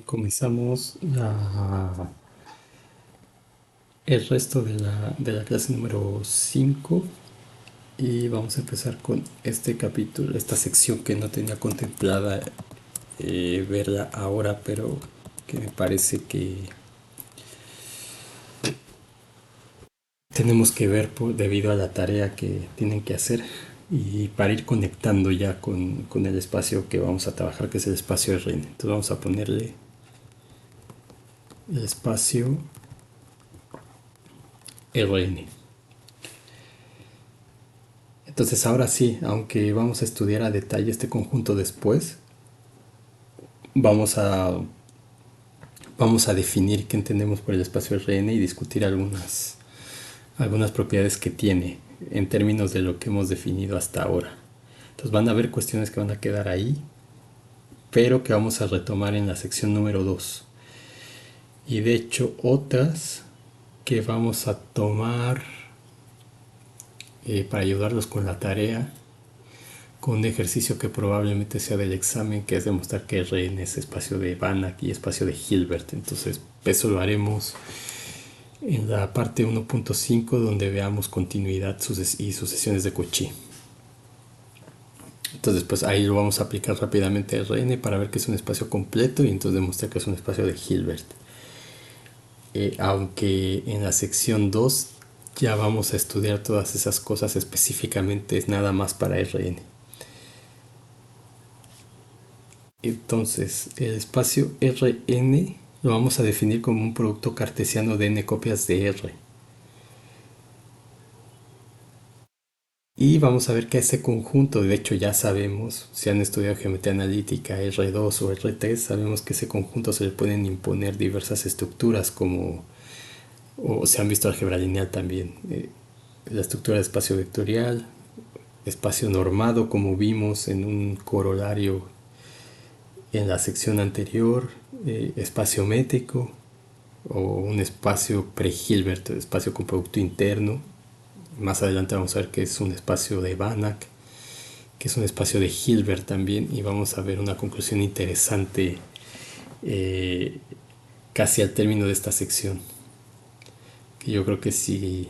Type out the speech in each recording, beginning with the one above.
Comenzamos el resto de la clase número 5 y vamos a empezar con este capítulo, esta sección que no tenía contemplada verla ahora, pero que me parece que tenemos que ver debido a la tarea que tienen que hacer y para ir conectando ya con el espacio que vamos a trabajar, que es el espacio RN. Entonces vamos a ponerle el espacio RN. Entonces ahora sí, aunque vamos a estudiar a detalle este conjunto después, vamos a, vamos a definir qué entendemos por el espacio RN y discutir algunas propiedades que tiene en términos de lo que hemos definido hasta ahora. Entonces van a haber cuestiones que van a quedar ahí, pero que vamos a retomar en la sección número 2. Y de hecho otras que vamos a tomar para ayudarlos con la tarea, con un ejercicio que probablemente sea del examen, que es demostrar que Rn es espacio de Banach y espacio de Hilbert. Entonces eso lo haremos en la parte 1.5, donde veamos continuidad y sucesiones de Cauchy. Entonces pues ahí lo vamos a aplicar rápidamente a Rn para ver que es un espacio completo y entonces demostrar que es un espacio de Hilbert. Aunque en la sección 2 ya vamos a estudiar todas esas cosas específicamente, es nada más para Rn. Entonces, el espacio Rn lo vamos a definir como un producto cartesiano de n copias de R. Y vamos a ver que ese conjunto, de hecho ya sabemos, si han estudiado geometría analítica R2 o R3, sabemos que ese conjunto se le pueden imponer diversas estructuras como, o se han visto álgebra lineal también, la estructura de espacio vectorial, espacio normado como vimos en un corolario en la sección anterior, espacio métrico, o un espacio pre-Hilbert, espacio con producto interno. Más adelante vamos a ver que es un espacio de Banach, que es un espacio de Hilbert también, y vamos a ver una conclusión interesante eh, casi al término de esta sección, que yo creo que sí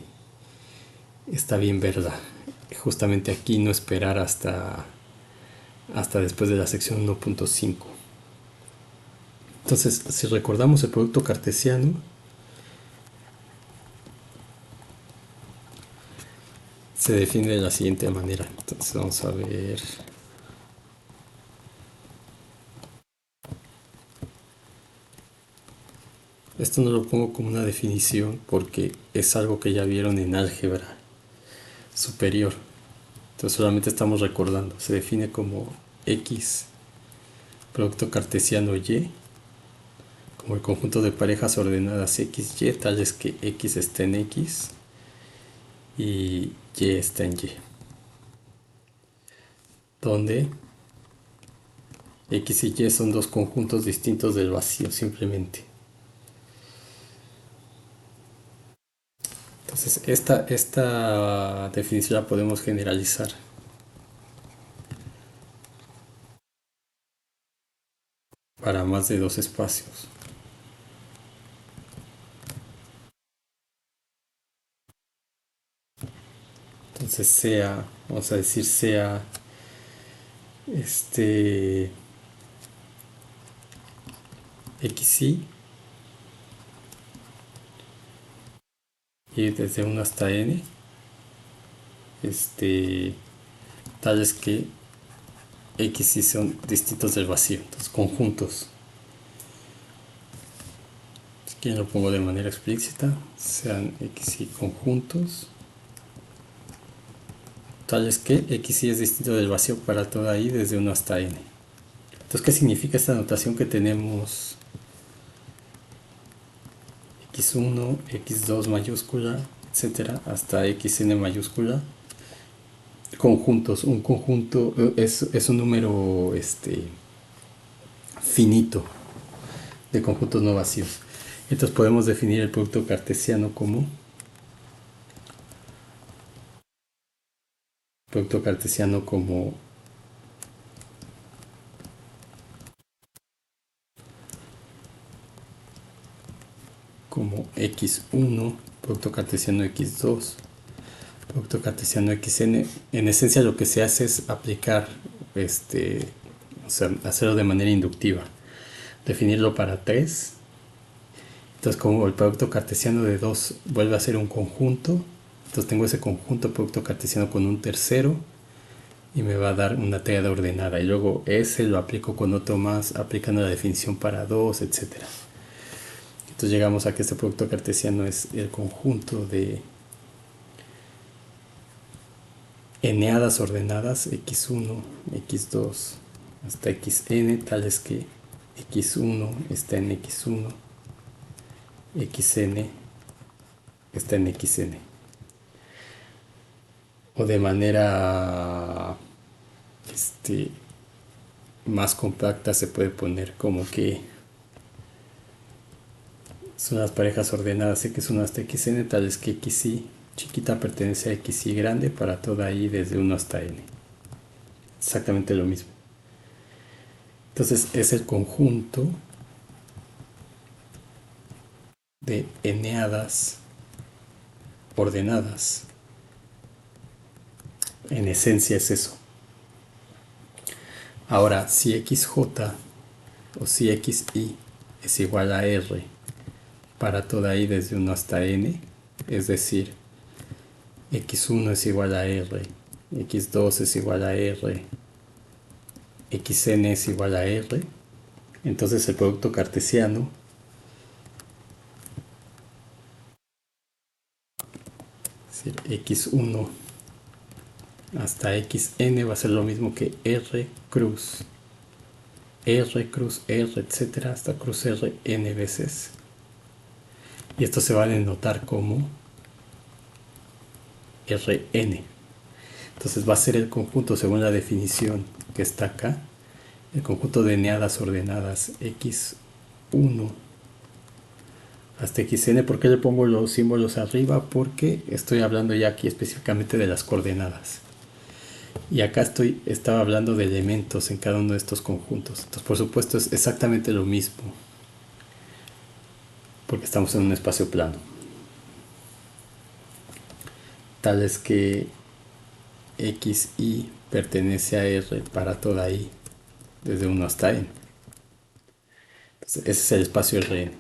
está bien verla. Justamente aquí no esperar hasta después de la sección 1.5. Entonces, si recordamos el producto cartesiano, se define de la siguiente manera. Entonces vamos a ver. Esto no lo pongo como una definición porque es algo que ya vieron en álgebra superior. Entonces solamente estamos recordando. Se define como X, producto cartesiano Y, como el conjunto de parejas ordenadas X, Y, tales que X está en X y Y está en Y. Donde X y Y son dos conjuntos distintos del vacío simplemente. Entonces esta definición la podemos generalizar para más de dos espacios. Entonces sea, vamos a decir sea este xy y desde 1 hasta n, este, tales que xy son distintos del vacío, entonces conjuntos. Aquí lo pongo de manera explícita, sean xy conjuntos, tales que xy es distinto del vacío para toda i desde 1 hasta n. Entonces, ¿qué significa esta notación que tenemos? x1, x2 mayúscula, etcétera, hasta xn mayúscula. Conjuntos, un conjunto es un número finito de conjuntos no vacíos. Entonces podemos definir el producto cartesiano como producto cartesiano como x1, producto cartesiano x2, producto cartesiano xn. En esencia lo que se hace es aplicar, o sea, hacerlo de manera inductiva, definirlo para 3. Entonces, como el producto cartesiano de 2 vuelve a ser un conjunto, entonces tengo ese conjunto producto cartesiano con un tercero y me va a dar una tríada ordenada, y luego ese lo aplico con otro más aplicando la definición para 2, etc. Entonces llegamos a que este producto cartesiano es el conjunto de eneadas ordenadas x1, x2 hasta xn, tales que x1 está en x1, xn está en xn. O de manera más compacta se puede poner como que son las parejas ordenadas x1 hasta xn, tales que xy chiquita pertenece a xy grande para toda i desde 1 hasta n. Exactamente lo mismo. Entonces es el conjunto de eneadas ordenadas. En esencia es eso. Ahora, si xj o si xy es igual a r para toda i desde 1 hasta n, es decir, x1 es igual a r, x2 es igual a r, xn es igual a r, entonces el producto cartesiano es decir, x1 hasta xn va a ser lo mismo que r cruz r, etcétera, hasta cruz r n veces. Y esto se va a denotar como Rn. Entonces va a ser el conjunto, según la definición que está acá, el conjunto de eneadas ordenadas x1 hasta xn. ¿Por qué le pongo los símbolos arriba? Porque estoy hablando ya aquí específicamente de las coordenadas. Y acá estaba hablando de elementos en cada uno de estos conjuntos. Entonces, por supuesto, es exactamente lo mismo, porque estamos en un espacio plano. Tales que xy pertenece a R para toda i desde 1 hasta n. Entonces, ese es el espacio Rn.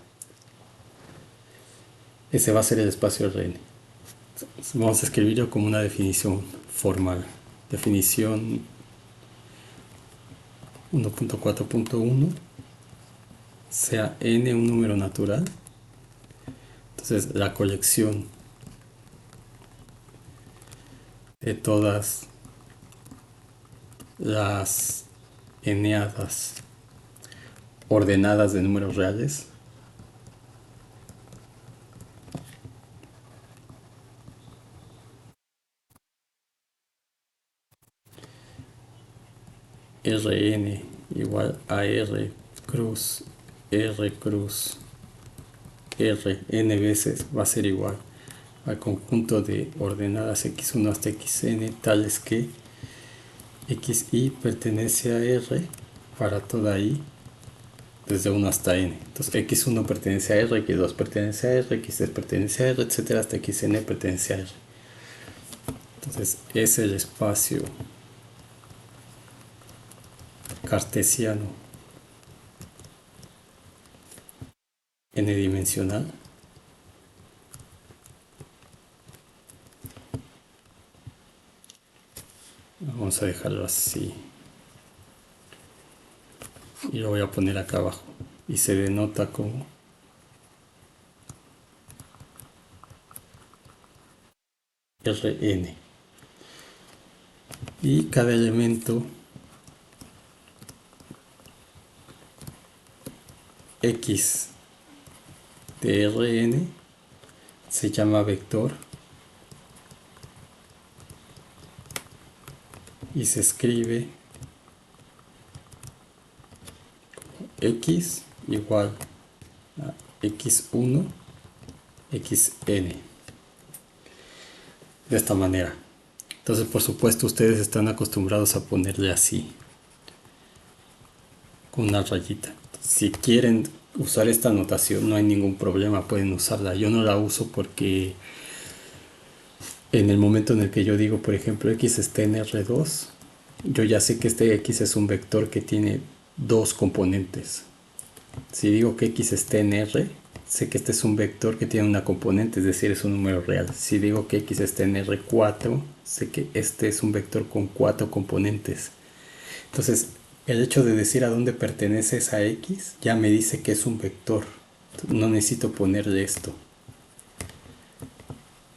Ese va a ser el espacio Rn. Entonces, vamos a escribirlo como una definición formal. Definición 1.4.1, sea n un número natural. Entonces la colección de todas las eneadas ordenadas de números reales Rn igual a R cruz R n veces va a ser igual al conjunto de ordenadas x1 hasta xn, tales que xy pertenece a R para toda i desde 1 hasta n. Entonces x1 pertenece a R, x2 pertenece a R, x3 pertenece a R, etcétera, hasta xn pertenece a R. Entonces es el espacio cartesiano n-dimensional vamos a dejarlo así y lo voy a poner acá abajo y se denota como Rn, y cada elemento x de Rn se llama vector y se escribe x igual a x1 xn, de esta manera. Entonces, por supuesto, ustedes están acostumbrados a ponerle así, con una rayita. Si quieren usar esta notación no hay ningún problema, pueden usarla. Yo no la uso porque en el momento en el que yo digo, por ejemplo, x está en R2, yo ya sé que este x es un vector que tiene dos componentes. Si digo que x está en R, sé que este es un vector que tiene una componente, es decir, es un número real. Si digo que x está en R4, sé que este es un vector con cuatro componentes. Entonces, el hecho de decir a dónde pertenece esa x ya me dice que es un vector. No necesito ponerle esto.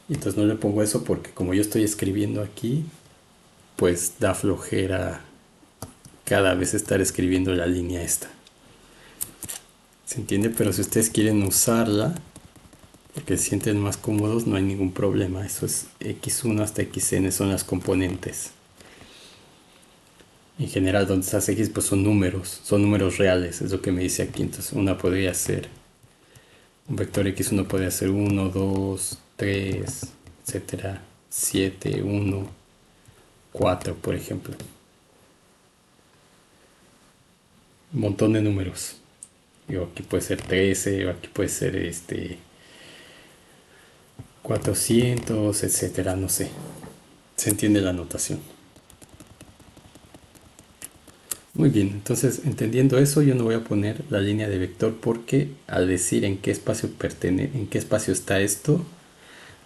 Entonces no le pongo eso porque como yo estoy escribiendo aquí, pues da flojera cada vez estar escribiendo la línea esta. ¿Se entiende? Pero si ustedes quieren usarla, porque se sienten más cómodos, no hay ningún problema. Eso es x1 hasta xn, son las componentes. En general, donde estás x, pues son números reales, es lo que me dice aquí. Entonces, una podría ser, un vector x1 podría ser 1, 2, 3, etcétera, 7, 1, 4, por ejemplo. Un montón de números. Digo, aquí puede ser 13, o aquí puede ser 400, etcétera, no sé. Se entiende la notación. Muy bien, entonces entendiendo eso yo no voy a poner la línea de vector porque al decir en qué espacio en qué espacio está esto,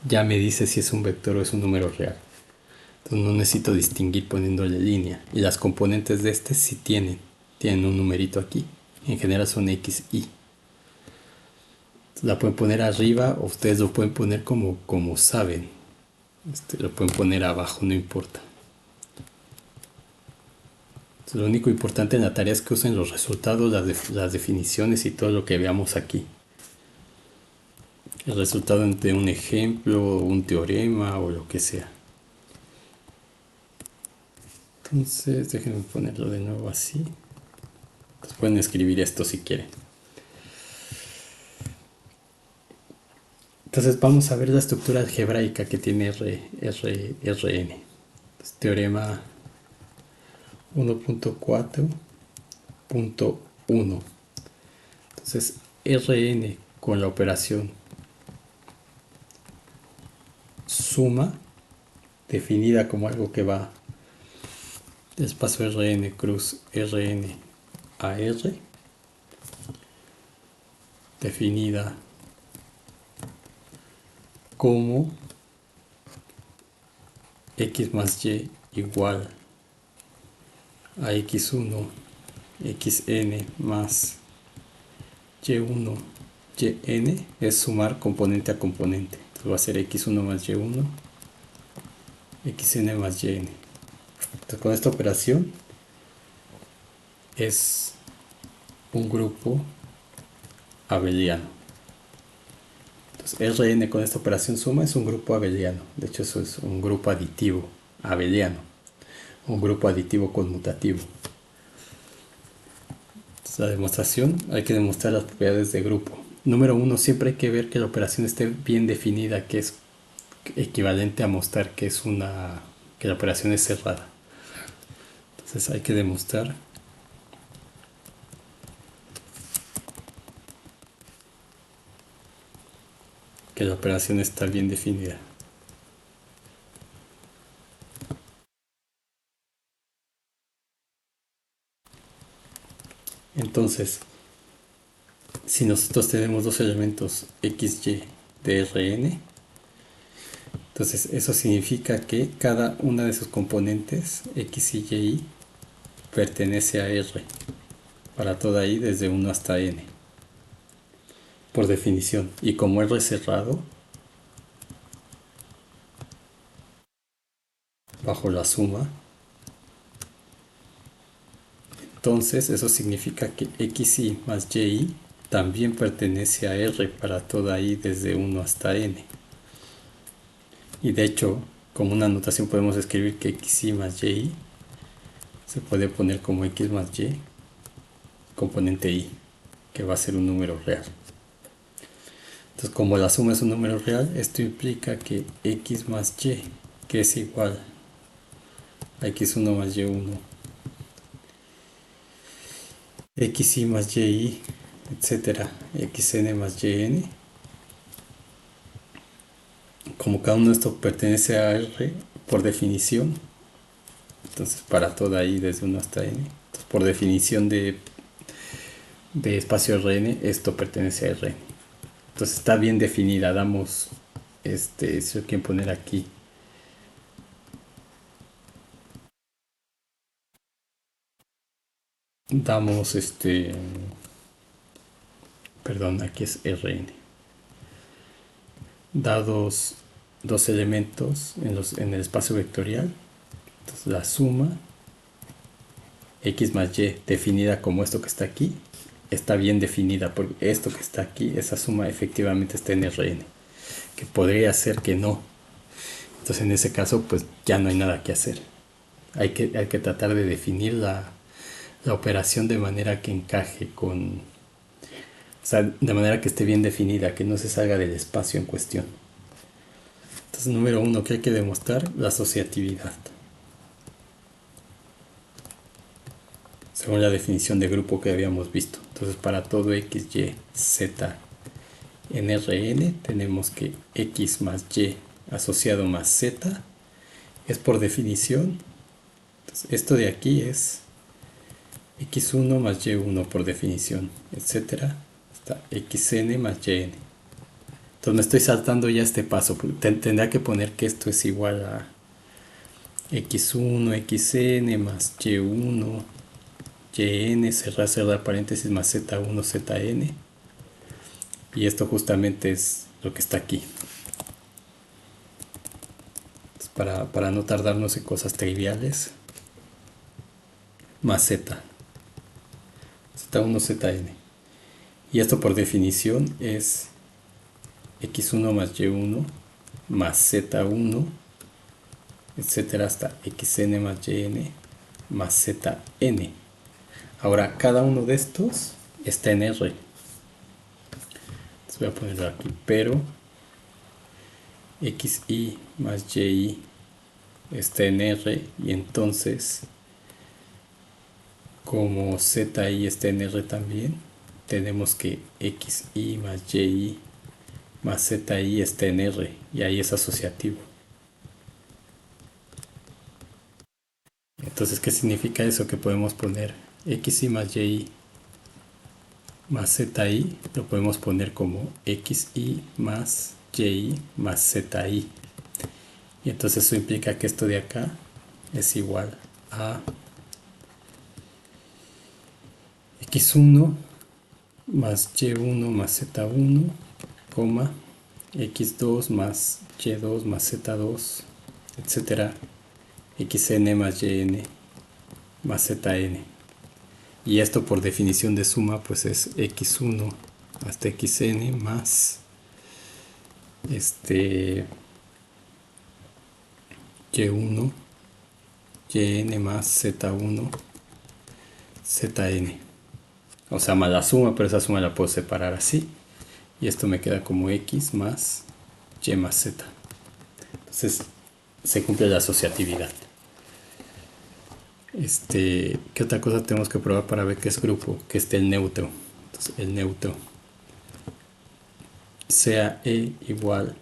ya me dice si es un vector o es un número real. Entonces no necesito distinguir poniéndole línea. Y las componentes de este sí tienen un numerito aquí. En general son x, y. La pueden poner arriba o ustedes lo pueden poner como saben. Lo pueden poner abajo, no importa. Lo único importante en la tarea es que usen los resultados, las definiciones y todo lo que veamos aquí. El resultado de un ejemplo, un teorema o lo que sea. Entonces, déjenme ponerlo de nuevo así. Entonces pueden escribir esto si quieren. Entonces vamos a ver la estructura algebraica que tiene Rn. Entonces, teorema 1.4.1. Entonces, Rn con la operación suma, definida como algo que va del espacio Rn cruz Rn a R, definida como x más y igual a x1 xn más y1 yn, es sumar componente a componente. Entonces va a ser x1 más y1 xn más yn. Entonces con esta operación es un grupo abeliano. Entonces Rn con esta operación suma es un grupo abeliano. De hecho eso es un grupo aditivo abeliano. Un grupo aditivo conmutativo. Entonces, la demostración, hay que demostrar las propiedades de grupo. Número 1, siempre hay que ver que la operación esté bien definida, que es equivalente a mostrar que que la operación es cerrada. Entonces hay que demostrar que la operación está bien definida. Entonces, si nosotros tenemos dos elementos xy de Rn, entonces eso significa que cada una de sus componentes x y y pertenece a R para toda i desde 1 hasta n, por definición. Y como R es cerrado, bajo la suma, entonces eso significa que xy más y también pertenece a R para toda i desde 1 hasta n. Y de hecho, como una notación podemos escribir que xy más y se puede poner como x más y componente i, que va a ser un número real. Entonces, como la suma es un número real, esto implica que x más y, que es igual a x1 más y1, xy más y etcétera, xn más yn. Como cada uno de estos pertenece a R por definición, entonces para toda i desde 1 hasta n, entonces por definición de espacio Rn, esto pertenece a Rn. Entonces está bien definida. Damos, si lo quieren poner aquí, damos perdón, aquí es Rn. Dados dos elementos en el espacio vectorial, entonces la suma x más y definida como esto que está aquí está bien definida, porque esto que está aquí, esa suma efectivamente está en Rn, que podría ser que no. Entonces en ese caso pues ya no hay nada que hacer. Hay que tratar de definir la operación de manera que encaje con, o sea, de manera que esté bien definida, que no se salga del espacio en cuestión. Entonces, número 1, que hay que demostrar la asociatividad. Según la definición de grupo que habíamos visto. Entonces, para todo x, y, z en Rn, tenemos que x más y asociado más z es por definición. Entonces, esto de aquí es x1 más y1 por definición, etcétera, hasta xn más yn. Entonces me estoy saltando ya este paso, porque tendrá que poner que esto es igual a x1 xn más y1 yn, cerrar paréntesis, más z1 zn, y esto justamente es lo que está aquí. Entonces, para no tardarnos en cosas triviales, más z1 zn, y esto por definición es x1 más y1 más z1, etcétera, hasta xn más yn más zn. Ahora cada uno de estos está en R. Entonces voy a ponerlo aquí, pero xi más yi está en R, y entonces como zi está en R también, tenemos que xi más yi más zi está en R, y ahí es asociativo. Entonces, ¿qué significa eso? Que podemos poner xi más y más zi, lo podemos poner como xi más y más zi, y entonces eso implica que esto de acá es igual a x1 más y1 más z1, coma, x2 más y2 más z2, etcétera, xn más yn más zn. Y esto por definición de suma pues es x1 hasta xn más y1 yn más z1 zn. O sea, más la suma, pero esa suma la puedo separar así, y esto me queda como x más y más z. Entonces se cumple la asociatividad. ¿Qué otra cosa tenemos que probar para ver que es grupo? Que esté el neutro. Entonces el neutro sea e igual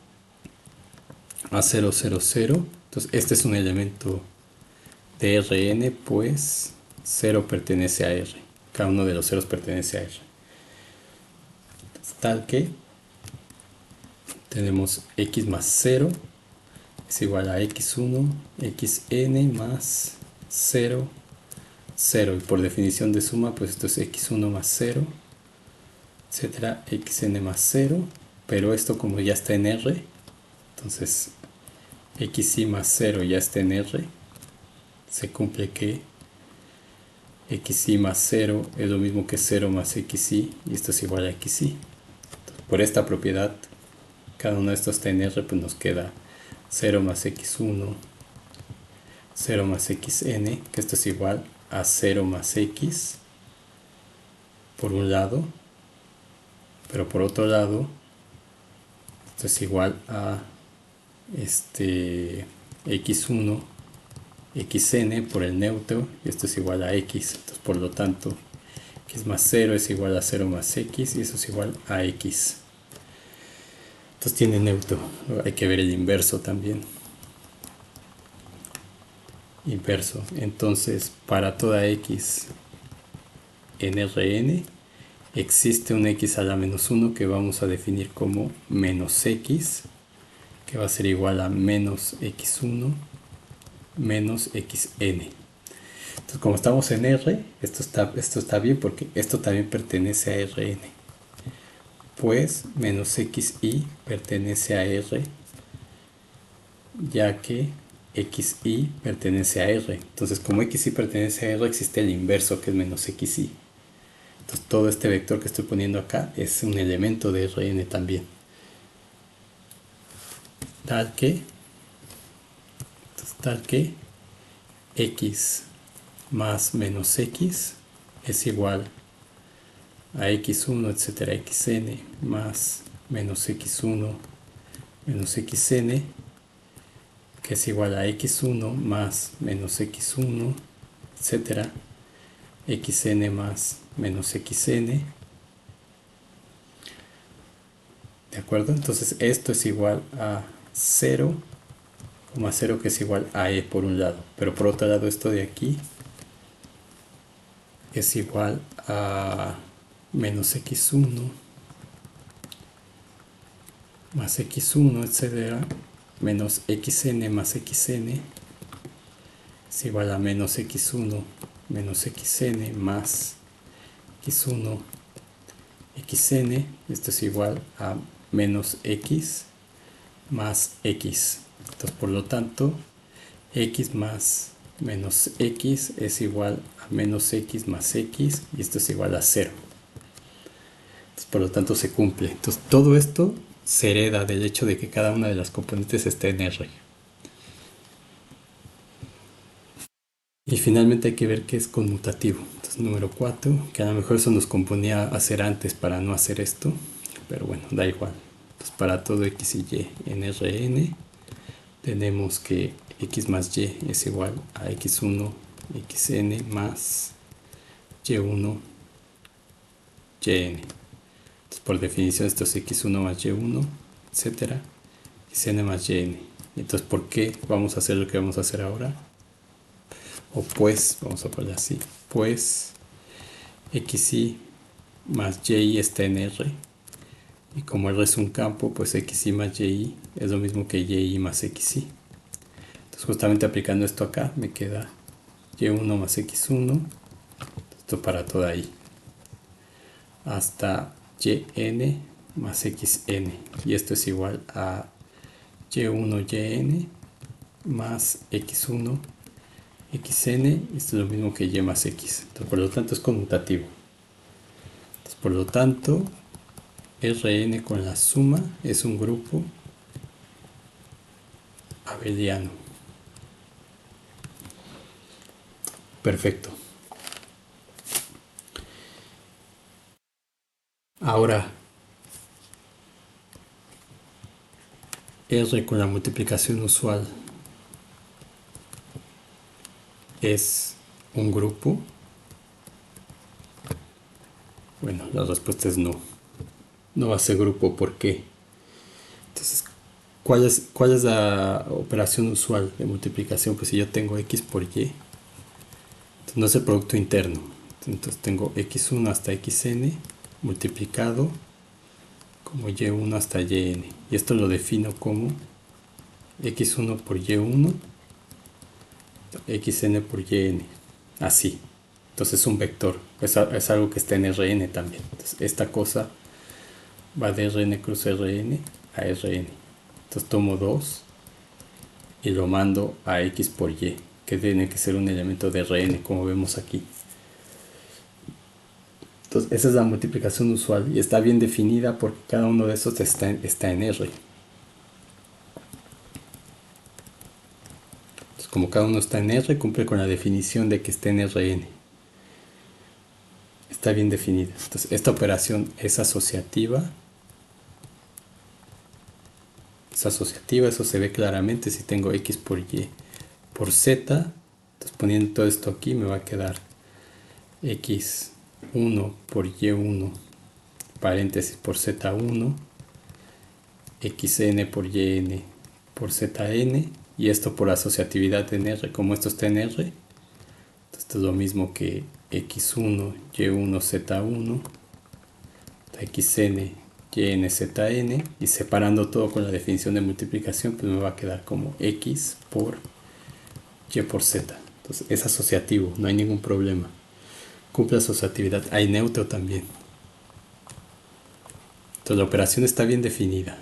a 0, 0, 0. Entonces este es un elemento de Rn, pues 0 pertenece a R. Cada uno de los ceros pertenece a R. Entonces, tal que tenemos x más 0 es igual a x1 xn más 0, 0, y por definición de suma pues esto es x1 más 0, etcétera, xn más 0, pero esto como ya está en R, entonces xi más 0 ya está en R, se cumple que xi más 0 es lo mismo que 0 más xi, y esto es igual a xi. Entonces, por esta propiedad, cada uno de estos está en R, pues nos queda 0 más x1, 0 más xn, que esto es igual a 0 más x por un lado, pero por otro lado esto es igual a x1 xn por el neutro, y esto es igual a x. Entonces, por lo tanto, X más 0 es igual a 0 más X y eso es igual a X. Entonces tiene neutro. Hay que ver el inverso también. Inverso. Entonces, para toda X en Rn, existe un X a la menos 1 que vamos a definir como menos X, que va a ser igual a menos X1 menos Xn. Entonces, como estamos en R, esto está bien porque esto también pertenece a Rn. Pues menos Xi pertenece a R, ya que Xi pertenece a R. Entonces, como Xi pertenece a R, existe el inverso que es menos Xi. Entonces, todo este vector que estoy poniendo acá es un elemento de Rn también. Tal que X más menos X es igual a X1, etcétera, Xn más menos X1 menos Xn, que es igual a X1 más menos X1, etcétera, Xn más menos Xn. ¿De acuerdo? Entonces esto es igual a 0, más 0 que es igual a E por un lado. Pero por otro lado esto de aquí es igual a menos X1 más X1, etcétera, menos Xn más Xn es igual a menos X1 menos Xn más X1 Xn. Esto es igual a menos X más X. Entonces, por lo tanto, X más menos X es igual a menos X más X y esto es igual a 0. Entonces, por lo tanto, se cumple. Entonces, todo esto se hereda del hecho de que cada una de las componentes esté en R. Y finalmente hay que ver qué es conmutativo. Entonces, número 4, que a lo mejor eso nos componía hacer antes para no hacer esto, pero bueno, da igual. Entonces, para todo X y Y en Rn, tenemos que X más Y es igual a X1, Xn más Y1, Yn. Entonces, por definición, esto es X1 más Y1, etcétera, Xn más Yn. Entonces, ¿por qué vamos a hacer lo que vamos a hacer ahora? O pues, vamos a ponerlo así, pues xi más yi está en R, y como R es un campo, pues xi más yi es lo mismo que yi más xi. Entonces, justamente aplicando esto acá, me queda y1 más x1, esto para toda i, hasta yn más xn, y esto es igual a y1 yn más x1 xn, esto es lo mismo que y más x. Entonces, por lo tanto es conmutativo. Entonces, por lo tanto, Rn con la suma es un grupo abeliano. Perfecto. Ahora, R con la multiplicación usual es un grupo. Bueno, la respuesta es no. No va a ser grupo, ¿por qué? Entonces, ¿cuál es la operación usual de multiplicación? Pues si yo tengo x por y, entonces no es el producto interno. Entonces tengo x1 hasta xn multiplicado como y1 hasta yn. Y esto lo defino como x1 por y1, xn por yn. Así. Entonces es un vector. Es algo que está en Rn también. Entonces esta cosa va de Rn cruz Rn a Rn. Entonces tomo 2 y lo mando a x por y, que tiene que ser un elemento de Rn, como vemos aquí. Entonces esa es la multiplicación usual y está bien definida porque cada uno de esos está en R. Entonces, como cada uno está en R, cumple con la definición de que esté en Rn. Está bien definida. Entonces esta operación es asociativa. Es asociativa, eso se ve claramente si tengo x por y por z. Entonces poniendo todo esto aquí me va a quedar x 1 por y1 paréntesis por z1, xn por yn por zn, y esto por asociatividad en R. Como esto está en R, esto es lo mismo que x1 y1 z1 xn yn zn, y separando todo con la definición de multiplicación, pues me va a quedar como x por y por z. Entonces es asociativo, no hay ningún problema, cumple asociatividad. Hay neutro también. Entonces la operación está bien definida.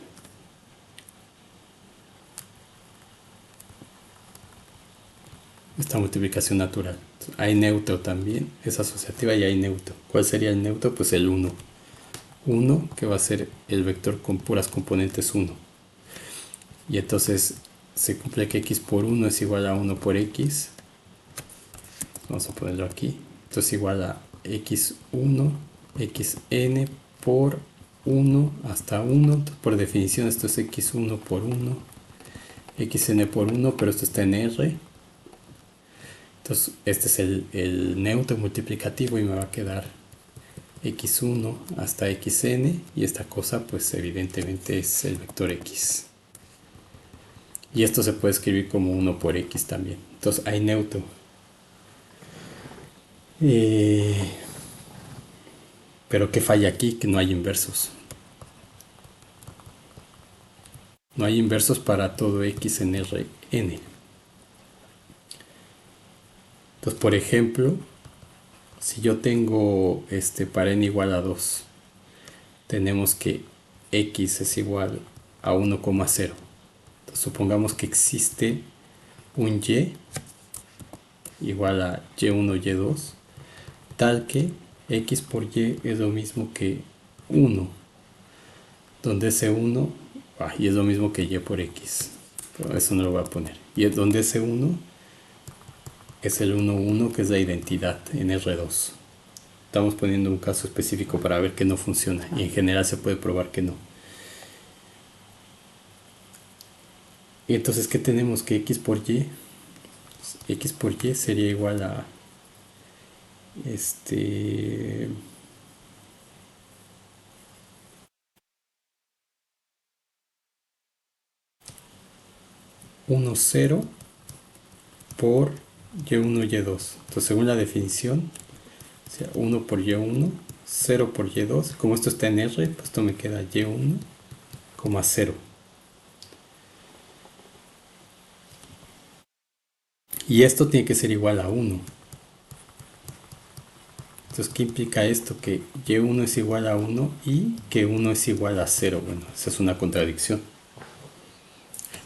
Esta multiplicación natural. Entonces, hay neutro también, es asociativa y hay neutro. ¿Cuál sería el neutro? Pues el 1. 1 que va a ser el vector con puras componentes 1. Y entonces se cumple que x por 1 es igual a 1 por x. Vamos a ponerlo aquí. Esto es igual a x1, xn por 1 hasta 1. Entonces, por definición esto es x1 por 1, xn por 1, pero esto está en R. Entonces este es el neutro multiplicativo y me va a quedar x1 hasta xn, y esta cosa pues evidentemente es el vector x. Y esto se puede escribir como 1 por x también. Entonces hay neutro. Pero ¿qué falla aquí? Que no hay inversos. No hay inversos para todo x en Rn. Entonces, por ejemplo, si yo tengo para n igual a 2, tenemos que x es igual a 1,0. Supongamos que existe un y igual a y1, y2, tal que x por y es lo mismo que 1, donde ese 1 y es lo mismo que y por x, pero eso no lo voy a poner, y es donde ese 1 es el 1, 1, que es la identidad en R2. Estamos poniendo un caso específico para ver que no funciona, y en general se puede probar que no. Y entonces, ¿qué tenemos? Que x por y sería igual a 1, 0 por y1, y2. Entonces, según la definición, o sea, 1 por y1, 0 por y2. Como esto está en R, pues esto me queda y1, 0. Y esto tiene que ser igual a 1. Entonces, ¿qué implica esto? Que y1 es igual a 1 y que 1 es igual a 0. Bueno, esa es una contradicción.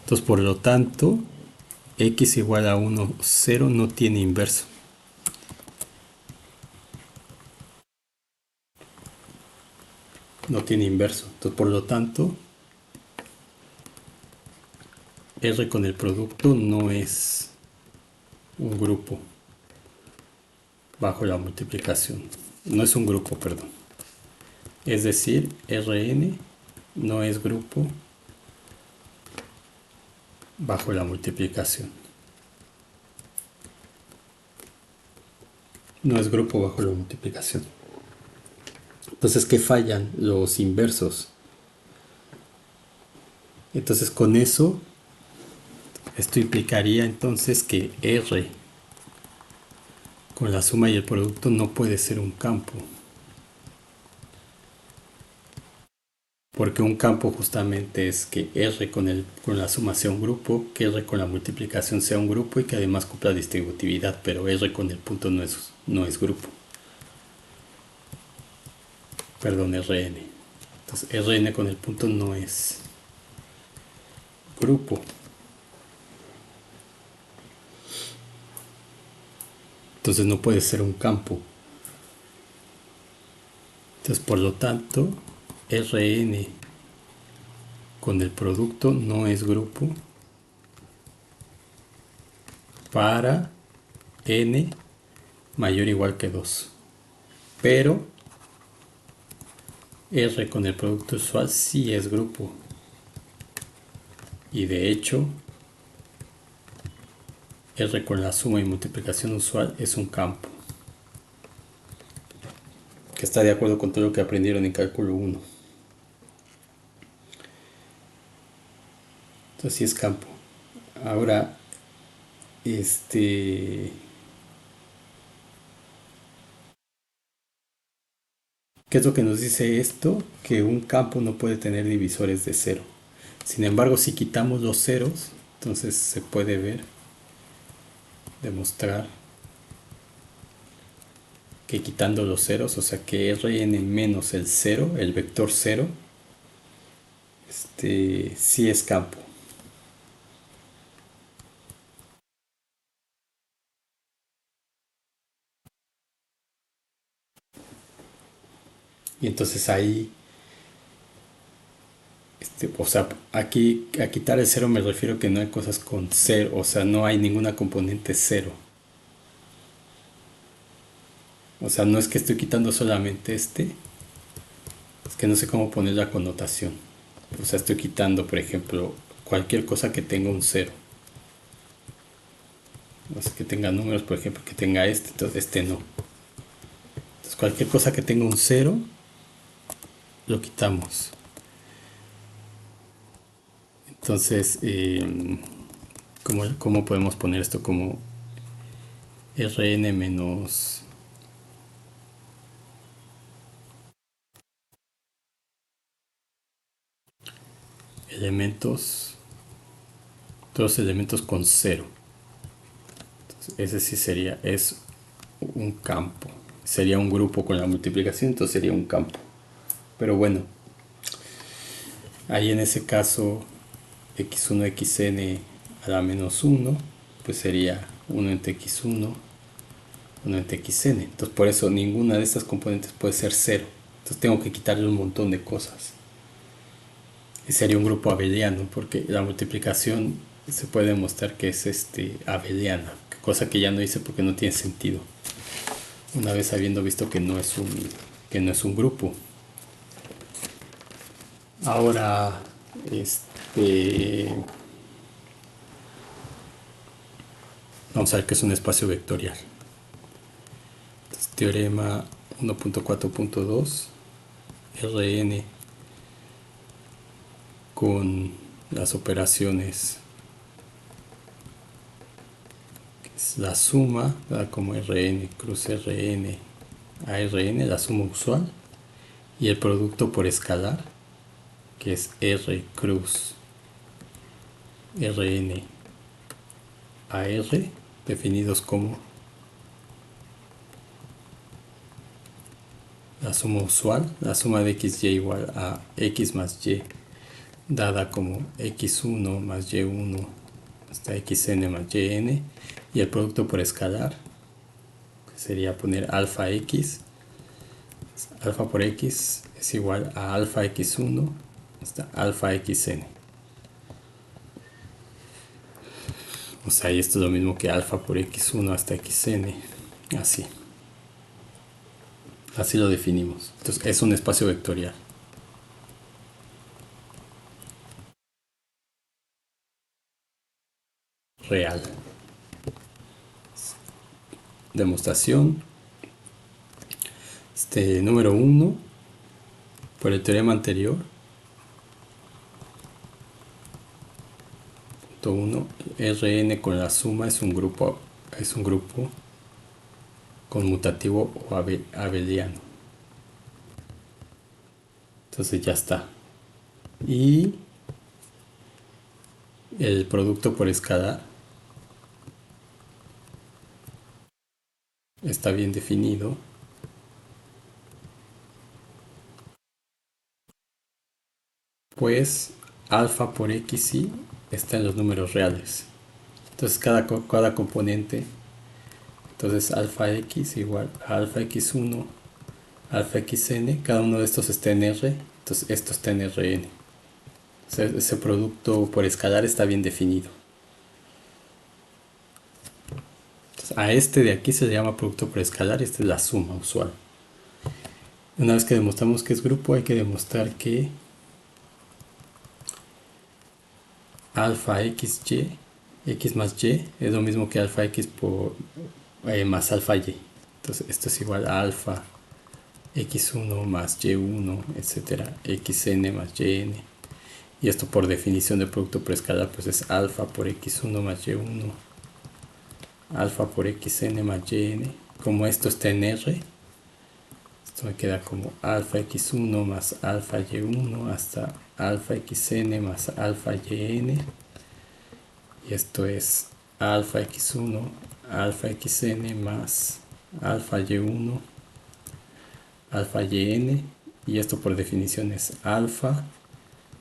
Entonces, por lo tanto, x igual a 1, 0 no tiene inverso. No tiene inverso. Entonces, por lo tanto, R con el producto no es un grupo bajo la multiplicación. No es un grupo, perdón. Es decir, Rn no es grupo bajo la multiplicación. No es grupo bajo la multiplicación. Entonces, ¿qué fallan? Los inversos. Entonces, con eso, esto implicaría entonces que R con la suma y el producto no puede ser un campo. Porque un campo justamente es que R con la suma sea un grupo, que R con la multiplicación sea un grupo y que además cumpla distributividad, pero R con el punto no es grupo. Perdón, Rn. Entonces Rn con el punto no es grupo. Entonces no puede ser un campo. Entonces, por lo tanto, Rn con el producto no es grupo para n mayor o igual que 2. Pero R con el producto usual sí es grupo. Y de hecho, R con la suma y multiplicación usual es un campo. que está de acuerdo con todo lo que aprendieron en cálculo uno. Entonces sí es campo. Ahora, ¿qué es lo que nos dice esto? Que un campo no puede tener divisores de cero. Sin embargo, si quitamos los ceros, entonces se puede ver, demostrar que quitando los ceros, o sea que Rn menos el cero, el vector cero, sí es campo. Y entonces ahí, o sea, aquí a quitar el cero me refiero que no hay cosas con cero, o sea, no hay ninguna componente cero. O sea, no es que estoy quitando solamente es que no sé cómo poner la connotación. O sea, estoy quitando, por ejemplo, cualquier cosa que tenga un cero. O sea, que tenga números, por ejemplo, que tenga entonces no. Entonces, cualquier cosa que tenga un cero, lo quitamos. Entonces, ¿cómo podemos poner esto como Rn menos elementos, todos los elementos con cero? Entonces, ese sí es un campo. Sería un grupo con la multiplicación, entonces sería un campo. Pero bueno, ahí en ese caso, x1, xn a la menos 1, pues sería 1 entre x1, 1 entre xn. Entonces por eso ninguna de estas componentes puede ser cero. Entonces tengo que quitarle un montón de cosas. Y sería un grupo abeliano, porque la multiplicación se puede demostrar que es abeliana, cosa que ya no hice porque no tiene sentido. Una vez habiendo visto que no es un grupo. Ahora, vamos a ver qué es un espacio vectorial. Entonces, teorema 1.4.2, Rn con las operaciones, que es la suma, ¿verdad? Como Rn, cruz Rn, a Rn, la suma usual, y el producto por escalar, que es R cruz Rn a R, definidos como la suma usual, la suma de xy igual a x más y, dada como x1 más y1 hasta xn más yn, y el producto por escalar, que sería poner alfa x, alfa por x es igual a alfa x1 hasta alfa xn. O sea, y esto es lo mismo que alfa por x1 hasta xn, así. Así lo definimos. Entonces es un espacio vectorial. Real. Demostración. Número 1. Por el teorema anterior. Punto 1. Rn con la suma es un grupo conmutativo o abeliano. Entonces ya está. Y el producto por escalar está bien definido. Pues alfa por xy está en los números reales. Entonces cada componente, entonces alfa x igual a alfa x1, alfa xn, cada uno de estos está en R, entonces esto está en Rn. O sea, ese producto por escalar está bien definido. Entonces, a este de aquí se le llama producto por escalar y esta es la suma usual. Una vez que demostramos que es grupo, hay que demostrar que alfa xy, x más y, es lo mismo que alfa x más alfa y. Entonces esto es igual a alfa x1 más y1, etcétera, xn más yn. Y esto por definición de producto preescalar pues es alfa por x1 más y1, alfa por xn más yn. Como esto está en R, esto me queda como alfa x1 más alfa y1 hasta alfa xn más alfa yn. Y esto es alfa x1, alfa xn más alfa y1, alfa yn. Y esto por definición es alfa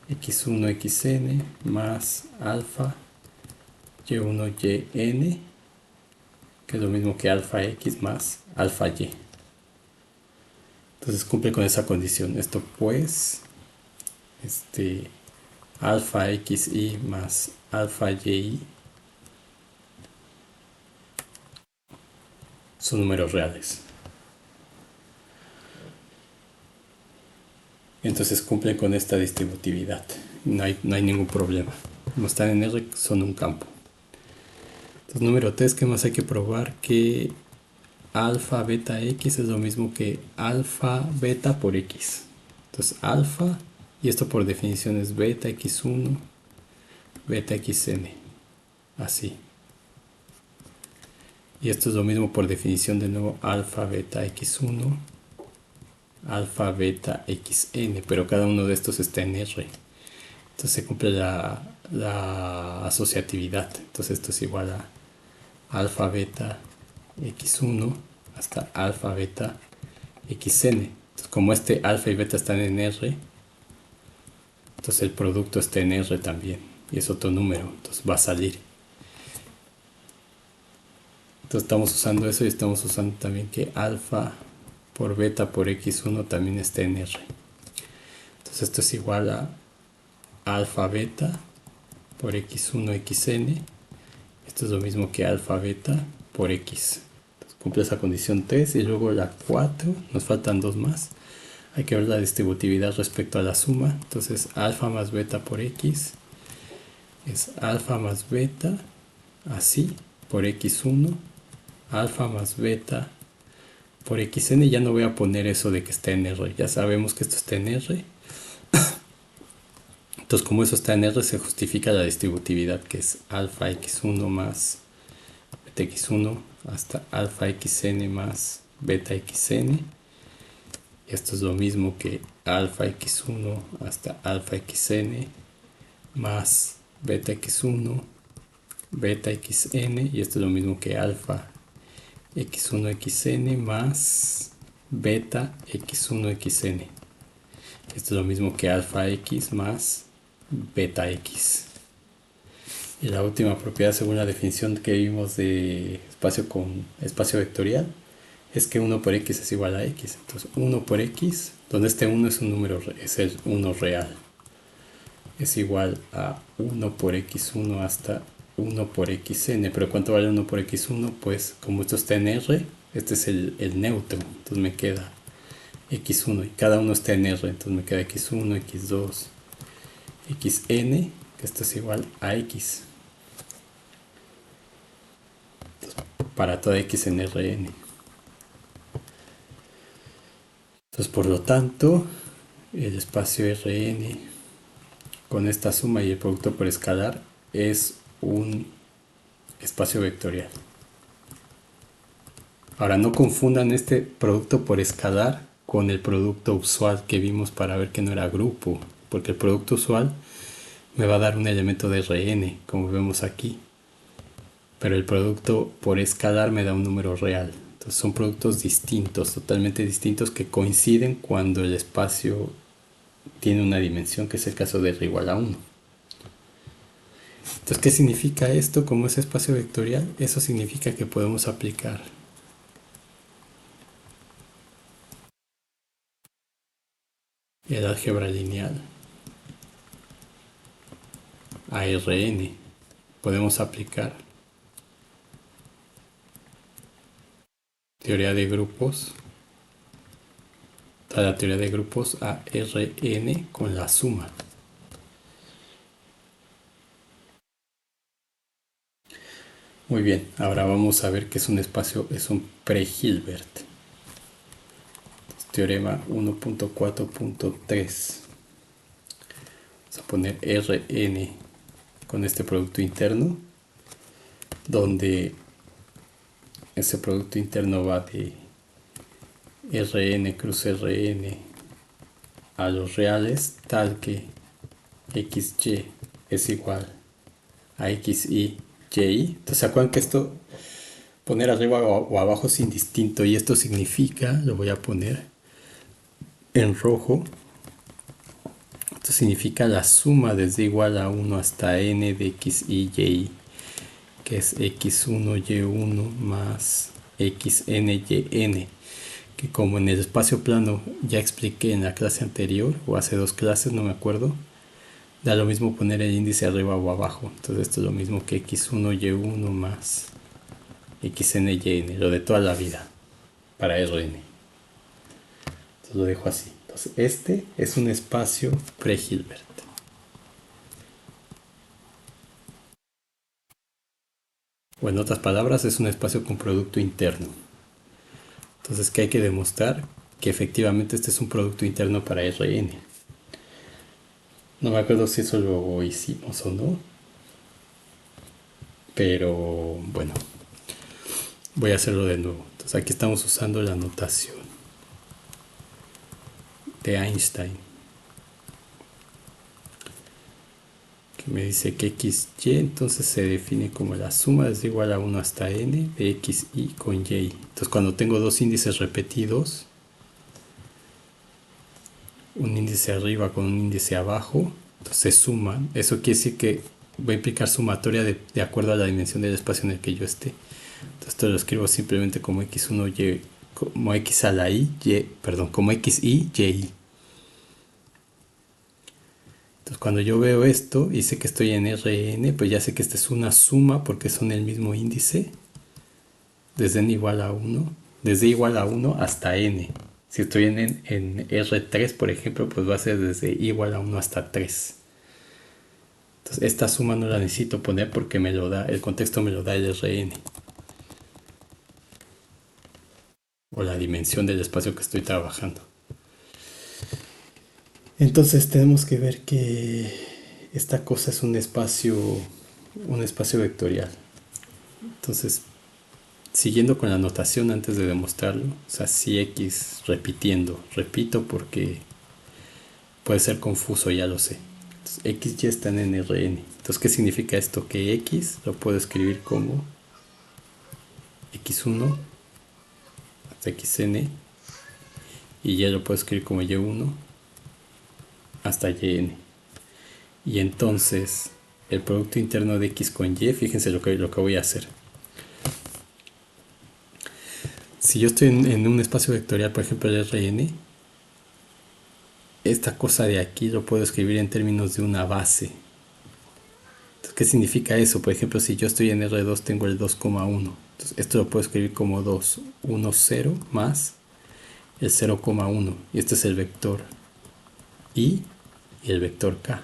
x1 xn más alfa y1 yn, que es lo mismo que alfa x más alfa y. Entonces cumple con esa condición. Esto pues, alfa xy más alfa y son números reales. Entonces cumplen con esta distributividad. No hay ningún problema. Como están en R, son un campo. Entonces, número 3, ¿qué más hay que probar? Que alfa beta x es lo mismo que alfa beta por x. Entonces, alfa, y esto por definición es beta x1, beta xn. Así. Y esto es lo mismo por definición de nuevo alfa beta x1, alfa beta xn, pero cada uno de estos está en R. Entonces se cumple la asociatividad. Entonces esto es igual a alfa beta x1 hasta alfa beta xn. Entonces, como este alfa y beta están en R, entonces el producto está en R también. Y es otro número, entonces va a salir. Entonces estamos usando eso y estamos usando también que alfa por beta por x1 también está en R. Entonces esto es igual a alfa beta por x1 xn. Esto es lo mismo que alfa beta por x. Entonces cumple esa condición 3 y luego la 4. Nos faltan dos más. Hay que ver la distributividad respecto a la suma. Entonces alfa más beta por x es alfa más beta así por x1, alfa más beta por xn. Ya no voy a poner eso de que está en R. Ya sabemos que esto está en R. Entonces, como eso está en R, se justifica la distributividad, que es alfa x1 más beta x1 hasta alfa xn más beta xn. Y esto es lo mismo que alfa x1 hasta alfa xn más beta x1, beta xn. Y esto es lo mismo que alfa x1 xn más beta x1 xn. Esto es lo mismo que alfa x más beta x. Y la última propiedad, según la definición que vimos de espacio con espacio vectorial, es que 1 por x es igual a x. Entonces 1 por x, donde este 1 es un número, es el 1 real, es igual a 1 por x1 hasta 1 por xn. Pero ¿cuánto vale 1 por x1? Pues como esto está en R, este es el neutro. Entonces me queda x1 y cada uno está en R. Entonces me queda x1, x2, xn, que esto es igual a x. Entonces, para toda x en Rn. Entonces, por lo tanto, el espacio Rn con esta suma y el producto por escalar es un espacio vectorial. Ahora, no confundan este producto por escalar con el producto usual que vimos para ver que no era grupo, porque el producto usual me va a dar un elemento de Rn, como vemos aquí, pero el producto por escalar me da un número real. Entonces son productos distintos, totalmente distintos, que coinciden cuando el espacio tiene una dimensión, que es el caso de R igual a 1. Entonces, ¿qué significa esto como es espacio vectorial? Eso significa que podemos aplicar el álgebra lineal a Rn. Podemos aplicar teoría de grupos, toda la teoría de grupos a Rn con la suma. Muy bien, ahora vamos a ver qué es un espacio, es un pre-Hilbert. teorema 1.4.3. Vamos a poner Rn con este producto interno, donde ese producto interno va de Rn cruz Rn a los reales, tal que xy es igual a xy yi. Entonces, ¿se acuerdan que esto, poner arriba o abajo es indistinto? Y esto significa, lo voy a poner en rojo, esto significa la suma desde igual a 1 hasta n de x, y, y, que es x1, y1 más xn, yn, que como en el espacio plano ya expliqué en la clase anterior, o hace dos clases, no me acuerdo, da lo mismo poner el índice arriba o abajo. Entonces esto es lo mismo que x1, y1 más xn, yn, lo de toda la vida, para Rn. Entonces lo dejo así. Entonces este es un espacio pre-Hilbert. O en otras palabras, es un espacio con producto interno. Entonces, ¿qué hay que demostrar? Que efectivamente este es un producto interno para Rn. No me acuerdo si eso lo hicimos o no. Pero bueno, voy a hacerlo de nuevo. Entonces aquí estamos usando la notación de Einstein, que me dice que xy entonces se define como la suma es igual a 1 hasta n de xy con y. Entonces cuando tengo dos índices repetidos, un índice arriba con un índice abajo, entonces se suman. Eso quiere decir que va a implicar sumatoria de acuerdo a la dimensión del espacio en el que yo esté. Entonces esto lo escribo simplemente como x1 y, como x a la y, perdón, como xy y. Entonces cuando yo veo esto y sé que estoy en Rn, pues ya sé que esta es una suma porque son el mismo índice desde n igual a 1, desde igual a 1 hasta n. Si estoy en R3, por ejemplo, pues va a ser desde igual a 1 hasta 3. Entonces esta suma no la necesito poner porque me lo da, el contexto me lo da el Rn. O la dimensión del espacio que estoy trabajando. Entonces tenemos que ver que esta cosa es un espacio vectorial. Entonces, siguiendo con la notación antes de demostrarlo, o sea, si x repito porque puede ser confuso, ya lo sé. Entonces, x ya están en Rn. Entonces, ¿qué significa esto? Que x lo puedo escribir como x1 hasta xn, y ya lo puedo escribir como y1 hasta yn. Y entonces el producto interno de x con y, fíjense lo que voy a hacer. Si yo estoy en un espacio vectorial, por ejemplo el Rn, esta cosa de aquí lo puedo escribir en términos de una base. Entonces, ¿qué significa eso? Por ejemplo, si yo estoy en R2 tengo el 2,1. Entonces esto lo puedo escribir como 2, 1, 0 más el 0,1. Y este es el vector y el vector k.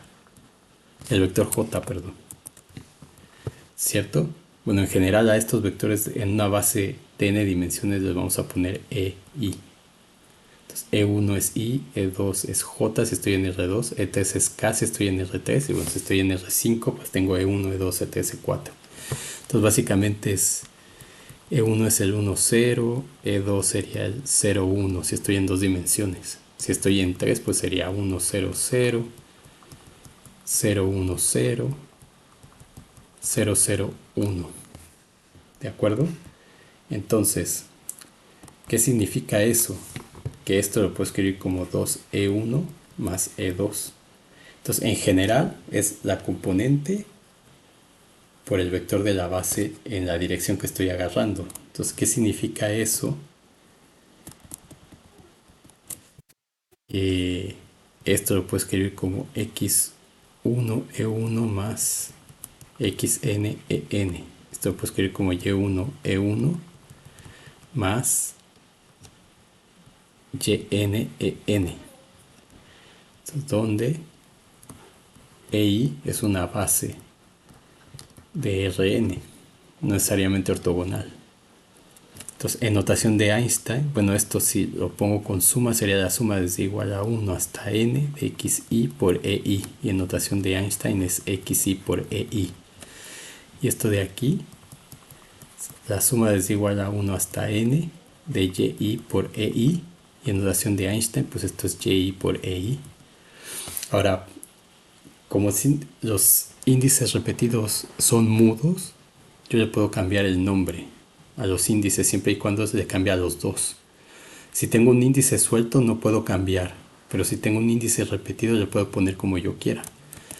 El vector j, perdón. ¿Cierto? Bueno, en general a estos vectores en una base de n dimensiones les vamos a poner e, i. Entonces, E1 es i, E2 es j si estoy en R2, E3 es k si estoy en R3, y bueno, si estoy en R5, pues tengo E1, E2, E3, E4. Entonces, básicamente es E1 es el 1, 0, E2 sería el 0, 1 si estoy en dos dimensiones. Si estoy en 3, pues sería 1, 0, 0, 0, 1, 0, 0, 0, 1. ¿De acuerdo? Entonces, ¿qué significa eso? Que esto lo puedo escribir como 2E1 más E2. Entonces, en general, es la componente por el vector de la base en la dirección que estoy agarrando. Entonces, ¿qué significa eso? Esto lo puedo escribir como x1E1 más xnen. Esto lo puedo escribir como y1E1 más yen. Entonces, donde EI es una base de Rn, no necesariamente ortogonal. Entonces, en notación de Einstein, bueno, esto si lo pongo con suma sería la suma desde igual a 1 hasta n de xi por ei. Y en notación de Einstein es xi por ei. Y esto de aquí, la suma desde igual a 1 hasta n de y por ei. Y en notación de Einstein, pues esto es y por ei. Ahora, como si los índices repetidos son mudos, yo le puedo cambiar el nombre a los índices siempre y cuando le cambie a los dos. Si tengo un índice suelto no puedo cambiar, pero si tengo un índice repetido le puedo poner como yo quiera.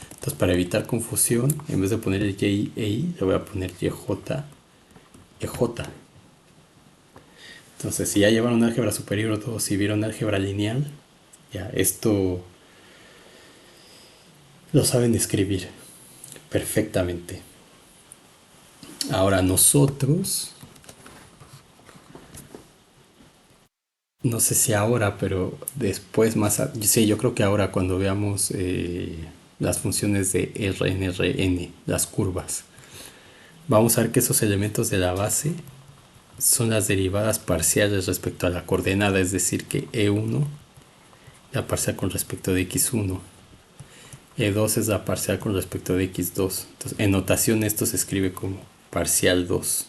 Entonces, para evitar confusión, en vez de poner el y, ei, le voy a poner yj, ej. Entonces, si ya llevaron álgebra superior o si vieron álgebra lineal, ya esto lo saben escribir perfectamente. Ahora nosotros, no sé si ahora, pero después sí, yo creo que ahora cuando veamos las funciones de RN, las curvas, vamos a ver que esos elementos de la base son las derivadas parciales respecto a la coordenada, es decir, que E1, la parcial con respecto de X1, E2 es la parcial con respecto de X2. Entonces, en notación esto se escribe como parcial 2,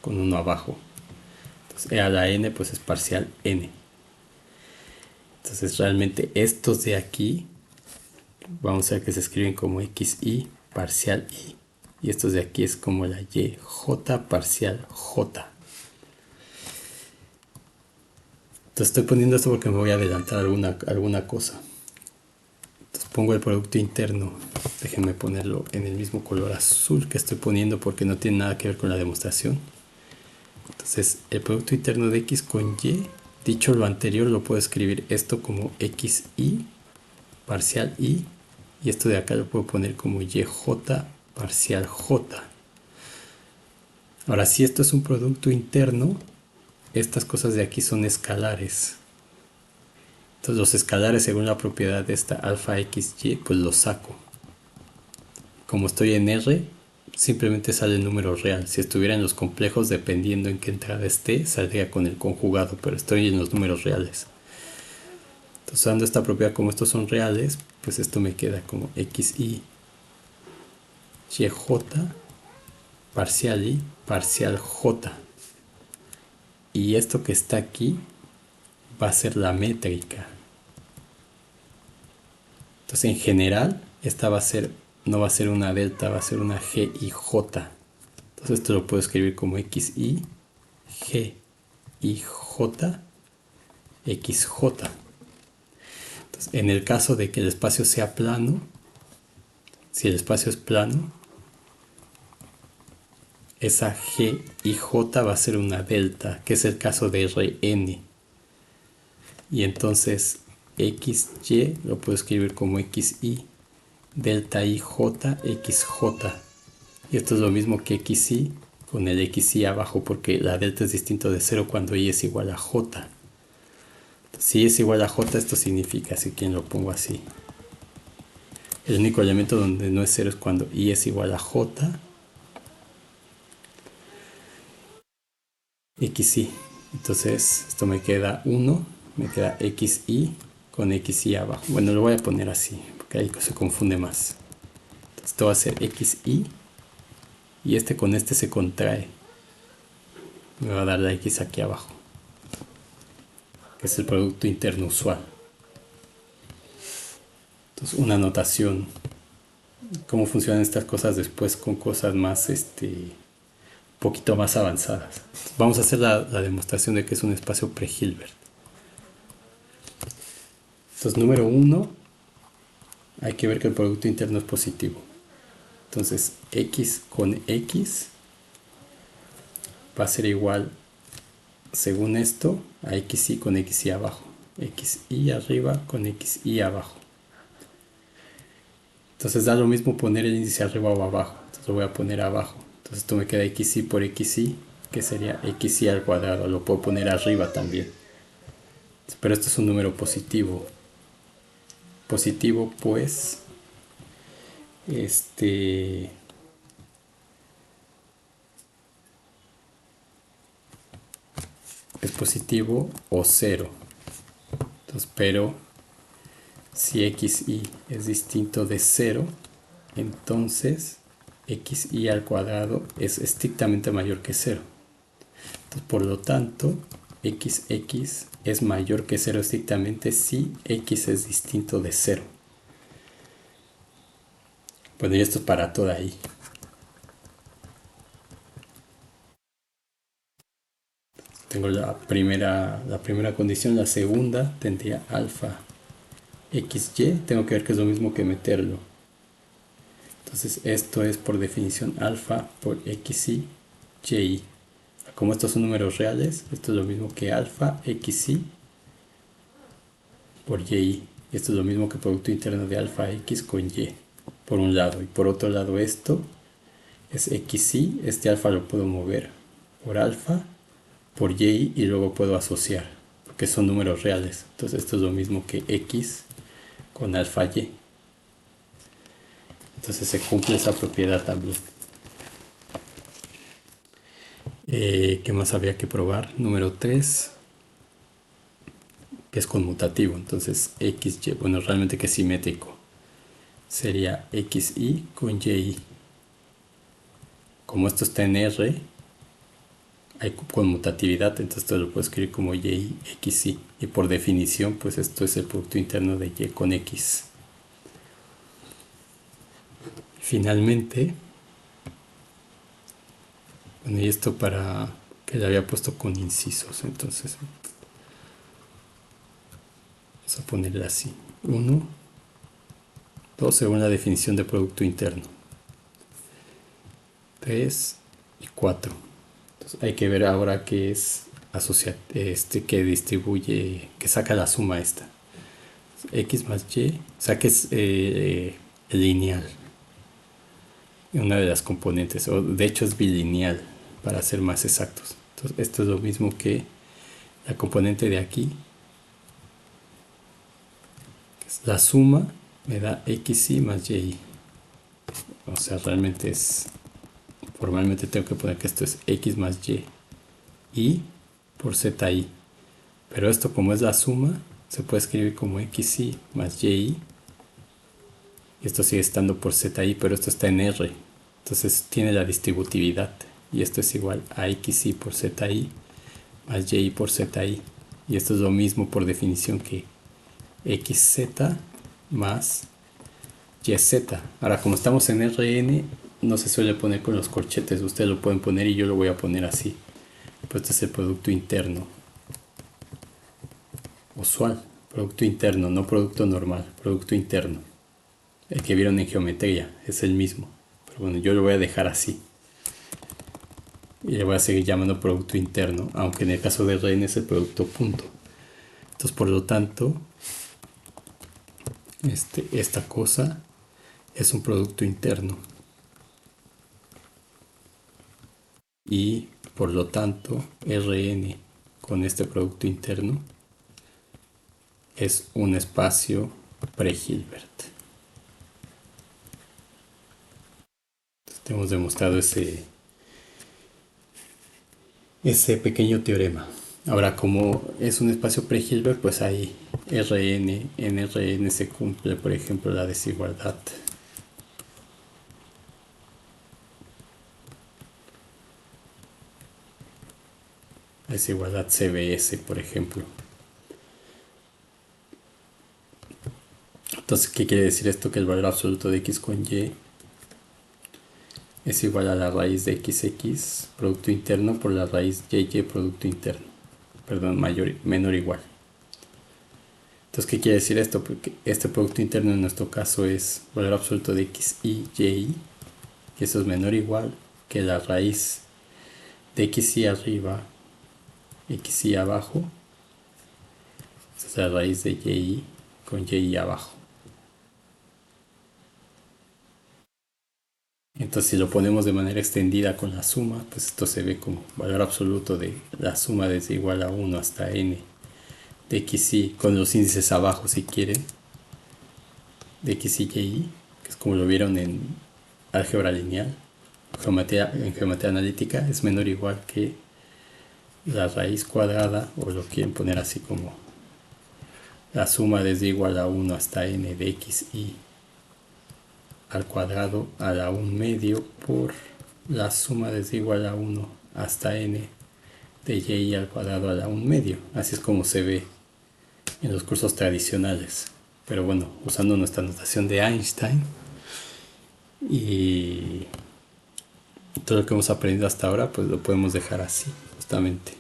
con uno abajo. Entonces, E a la n pues es parcial n. Entonces, realmente estos de aquí, vamos a ver que se escriben como xi parcial i. Y estos de aquí es como la y, j parcial j. Entonces estoy poniendo esto porque me voy a adelantar alguna cosa. Entonces pongo el producto interno. Déjenme ponerlo en el mismo color azul que estoy poniendo porque no tiene nada que ver con la demostración. Entonces el producto interno de x con y, dicho lo anterior, lo puedo escribir esto como xi parcial i. Y esto de acá lo puedo poner como yj parcial j. Ahora, si esto es un producto interno, estas cosas de aquí son escalares. Entonces los escalares según la propiedad de esta alfa xy, pues los saco. Como estoy en R, simplemente sale el número real. Si estuviera en los complejos, dependiendo en qué entrada esté, saldría con el conjugado, pero estoy en los números reales. Entonces, usando esta propiedad, como estos son reales, pues esto me queda como xi yj parcial i parcial j. Y esto que está aquí va a ser la métrica. Entonces, en general, esta no va a ser una delta, va a ser una g y j. Entonces, esto lo puedo escribir como xi, g y j, xj. Entonces, en el caso de que el espacio sea plano, si el espacio es plano, esa g y j va a ser una delta, que es el caso de Rn. Y entonces xy lo puedo escribir como xi, delta ij, xj. Y esto es lo mismo que xi con el xi abajo, porque la delta es distinto de 0 cuando y es igual a j. Si es igual a j, esto significa, así que lo pongo así. El único elemento donde no es 0 es cuando y es igual a j, xi. Entonces esto me queda 1, me queda xi con xi abajo. Bueno, lo voy a poner así, porque ahí se confunde más. Entonces esto va a ser xi, y este con este se contrae. Me va a dar la x aquí abajo, que es el producto interno usual. Entonces, una notación. Cómo funcionan estas cosas después con cosas más, un poquito más avanzadas. Vamos a hacer la demostración de que es un espacio pre-Hilbert. Entonces, número 1, hay que ver que el producto interno es positivo. Entonces, x con x va a ser igual, según esto, a xy con xy abajo. Xy arriba con xy abajo. Entonces da lo mismo poner el índice arriba o abajo. Entonces lo voy a poner abajo. Entonces esto me queda xy por xy, que sería xy al cuadrado. Lo puedo poner arriba también. Pero esto es un número positivo. Positivo, pues, positivo o cero. Entonces, pero si xy es distinto de cero, entonces xy al cuadrado es estrictamente mayor que cero. Entonces, por lo tanto, xx es mayor que cero estrictamente si x es distinto de cero. Bueno, y esto es para toda i. Tengo la primera condición. La segunda tendría alfa xy. Tengo que ver que es lo mismo que meterlo. Entonces esto es por definición alfa por xy y. Como estos son números reales, esto es lo mismo que alfa xy por y. Esto es lo mismo que producto interno de alfa x con y, por un lado. Y por otro lado esto es xy. Este alfa lo puedo mover por alfa, por y luego puedo asociar, porque son números reales. Entonces esto es lo mismo que x con alfa y. Entonces se cumple esa propiedad también. ¿Qué más había que probar? Número 3, que es conmutativo. Entonces xy, bueno, realmente que es simétrico. Sería xy con y. Como esto está en R, hay conmutatividad, entonces esto lo puedo escribir como y xy. Y por definición, pues esto es el producto interno de y con x. Finalmente, bueno, y esto para que le había puesto con incisos, entonces vamos a ponerle así: 1, 2 según la definición de producto interno, 3 y 4. Entonces hay que ver ahora qué es que distribuye, que saca la suma esta. X más y, o sea que es lineal. Una de las componentes, o de hecho es bilineal, para ser más exactos. Entonces esto es lo mismo que la componente de aquí, que es la suma, me da xy más y. O sea, realmente es, formalmente tengo que poner que esto es x más y por zi. Pero esto, como es la suma, se puede escribir como xy más y esto sigue estando por zi, pero esto está en R. Entonces tiene la distributividad. Y esto es igual a xy por zi más y por zi. Y esto es lo mismo por definición que xz más yz. Ahora, como estamos en Rn, no se suele poner con los corchetes. Ustedes lo pueden poner y yo lo voy a poner así. Pues este es el producto interno usual. Producto interno, no producto normal. Producto interno. El que vieron en geometría es el mismo. Pero bueno, yo lo voy a dejar así. Y le voy a seguir llamando producto interno, aunque en el caso de Rn es el producto punto. Entonces, por lo tanto, esta cosa es un producto interno. Y por lo tanto, Rn con este producto interno es un espacio pre-Hilbert. Hemos demostrado ese pequeño teorema. Ahora, como es un espacio pre-Hilbert, pues hay Rn, en Rn se cumple, por ejemplo, la desigualdad. La desigualdad CBS, por ejemplo. Entonces, ¿qué quiere decir esto? Que el valor absoluto de x con y es igual a la raíz de xx producto interno por la raíz y producto interno. Perdón, menor o igual. Entonces, ¿qué quiere decir esto? Porque este producto interno en nuestro caso es valor absoluto de x y y eso es menor o igual que la raíz de xy arriba, xy abajo. Esa es la raíz de y con y abajo. Entonces, si lo ponemos de manera extendida con la suma, pues esto se ve como valor absoluto de la suma desde igual a 1 hasta n de xy, con los índices abajo si quieren, de xy y y, que es como lo vieron en álgebra lineal. En geometría analítica es menor o igual que la raíz cuadrada, o lo quieren poner así como la suma desde igual a 1 hasta n de x y al cuadrado a la 1 medio por la suma desde igual a 1 hasta n de y al cuadrado a la 1 medio. Así es como se ve en los cursos tradicionales. Pero bueno, usando nuestra notación de Einstein y todo lo que hemos aprendido hasta ahora, pues lo podemos dejar así, justamente.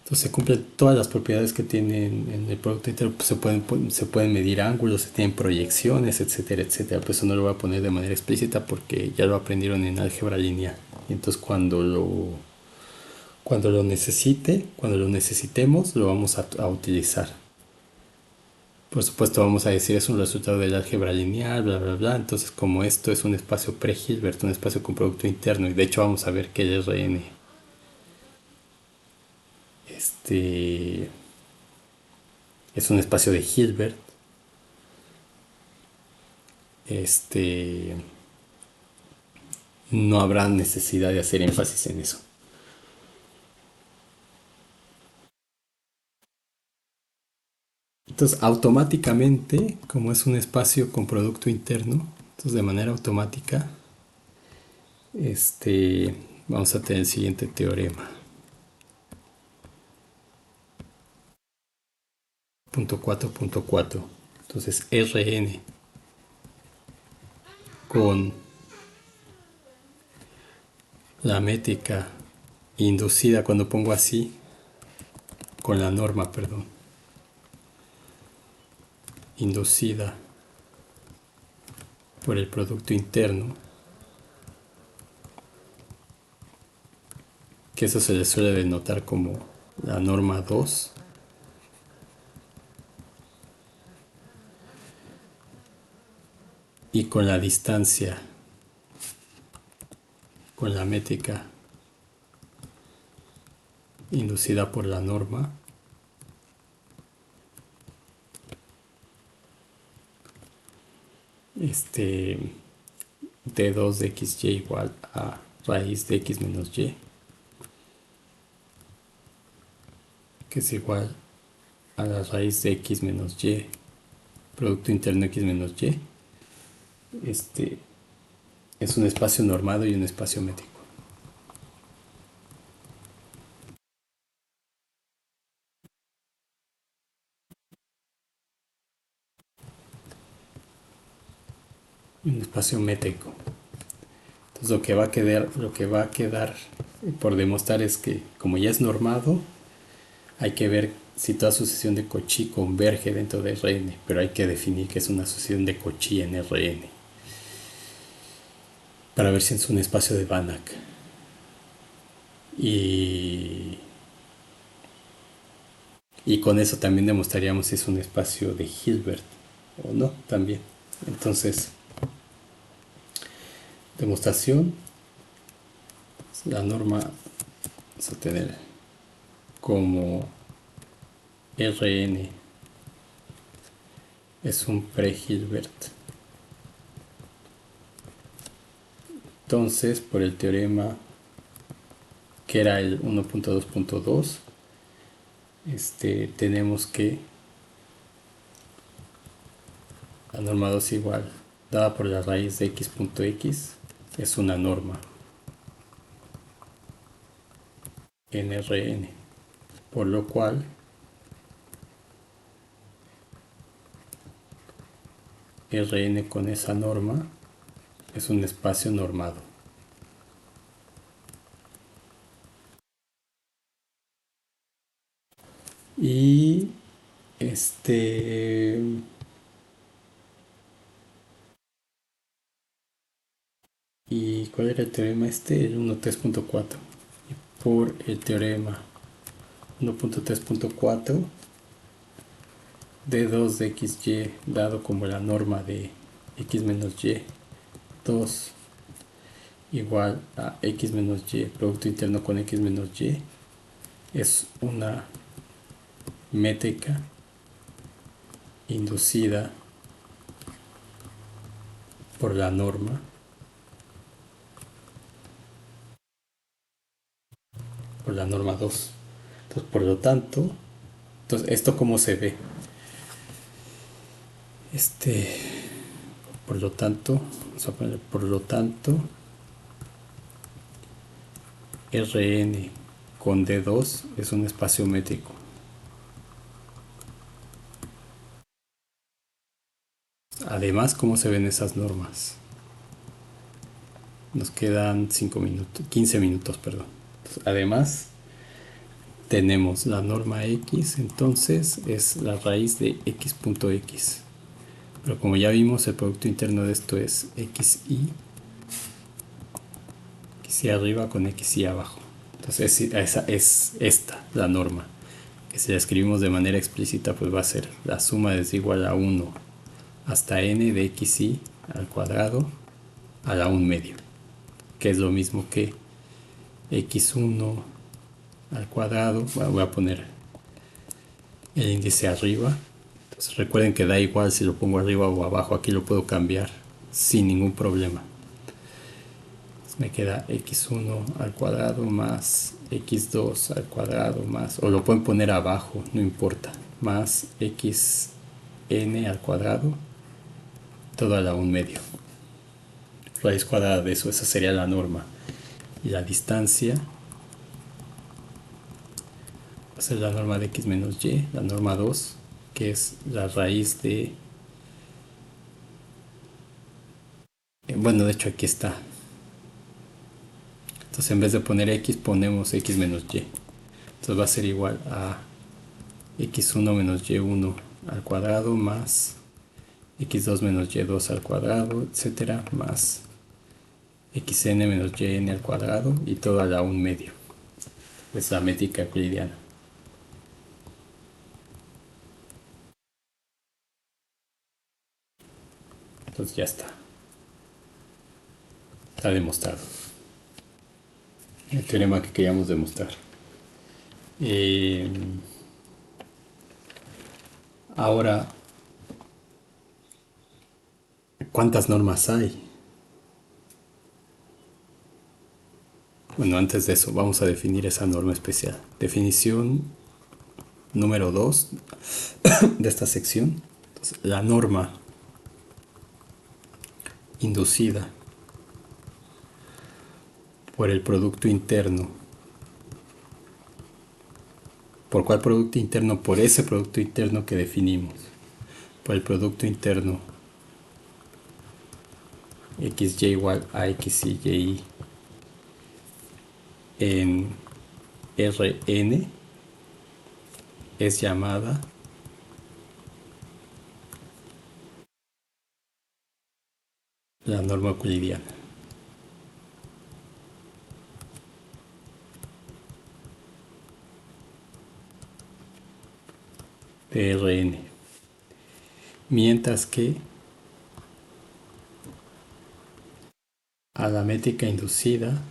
Entonces se cumplen todas las propiedades que tienen en el producto entero, pues se pueden medir ángulos, se tienen proyecciones, etcétera, etcétera. Pues eso no lo voy a poner de manera explícita porque ya lo aprendieron en álgebra lineal. Y entonces cuando lo necesitemos, lo vamos a utilizar. Por supuesto vamos a decir es un resultado del álgebra lineal, bla, bla, bla. Entonces como esto es un espacio pre-Hilbert, un espacio con producto interno, y de hecho vamos a ver que el Rn es un espacio de Hilbert, no habrá necesidad de hacer énfasis en eso. Entonces automáticamente, como es un espacio con producto interno, entonces de manera automática, vamos a tener el siguiente teorema. Punto 4.4. Entonces Rn con la métrica inducida, cuando pongo así, con la norma, perdón, inducida por el producto interno, que eso se le suele denotar como la norma 2, y con la distancia, con la métrica inducida por la norma, d2 de xy igual a raíz de x menos y, que es igual a la raíz de x menos y, producto interno x menos y, es un espacio normado y un espacio métrico. Un espacio métrico. Entonces lo que va a quedar por demostrar es que como ya es normado, hay que ver si toda sucesión de Cauchy converge dentro de Rn, pero hay que definir que es una sucesión de Cauchy en Rn para ver si es un espacio de Banach. Y con eso también demostraríamos si es un espacio de Hilbert o no también. Entonces, demostración, la norma vamos a tener como Rn es un pre-Hilbert. Entonces, por el teorema que era el 1.2.2, tenemos que la norma 2 igual, dada por la raíz de x.x, es una norma en Rn, por lo cual Rn con esa norma es un espacio normado. Y ¿y cuál era el teorema El 1.3.4. Y por el teorema 1.3.4, d2 de xy dado como la norma de x menos y 2 igual a x menos y, producto interno con x menos y, es una métrica inducida por la norma por la norma 2. Entonces, por lo tanto, entonces, ¿esto cómo se ve? Este, por lo tanto, vamos a poner por lo tanto, Rn con D2 es un espacio métrico. Además, ¿cómo se ven esas normas? Nos quedan 5 minutos, 15 minutos, perdón. Entonces, además, tenemos la norma x, entonces es la raíz de x.x. Pero como ya vimos, el producto interno de esto es xy arriba con xy abajo. Entonces esa es esta, la norma. Que si la escribimos de manera explícita, pues va a ser la suma es igual a 1 hasta n de xy al cuadrado a la 1 medio. Que es lo mismo que x1 al cuadrado. Bueno, voy a poner el índice arriba. Entonces recuerden que da igual si lo pongo arriba o abajo. Aquí lo puedo cambiar sin ningún problema. Me queda x1 al cuadrado más x2 al cuadrado más, o lo pueden poner abajo, no importa, más xn al cuadrado, todo a la 1 medio. Raíz cuadrada de eso, esa sería la norma. Y la distancia va a ser la norma de x menos y, la norma 2, que es la raíz de... Bueno, de hecho aquí está. Entonces en vez de poner x, ponemos x menos y. Entonces va a ser igual a x1 menos y1 al cuadrado más x2 menos y2 al cuadrado, etcétera, más xn menos yn al cuadrado y todo a la 1 medio. Es la métrica euclidiana. Entonces ya está. Está demostrado. El teorema que queríamos demostrar. Ahora, ¿cuántas normas hay? Bueno, antes de eso, vamos a definir esa norma especial. Definición número 2 de esta sección. Entonces, la norma inducida por el producto interno. ¿Por cuál producto interno? Por ese producto interno que definimos. Por el producto interno xy igual a xy en Rn es llamada la norma euclidiana. De Rn. Mientras que a la métrica inducida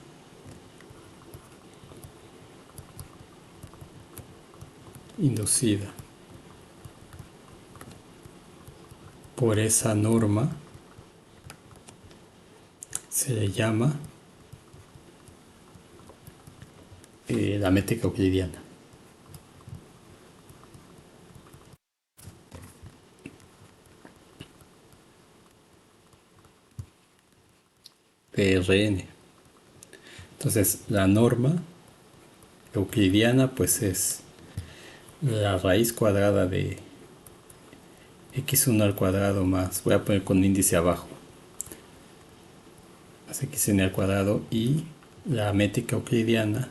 por esa norma se le llama la métrica euclidiana. De Rn. Entonces la norma euclidiana pues es la raíz cuadrada de x1 al cuadrado más, voy a poner con índice abajo, más xn al cuadrado, y la métrica euclidiana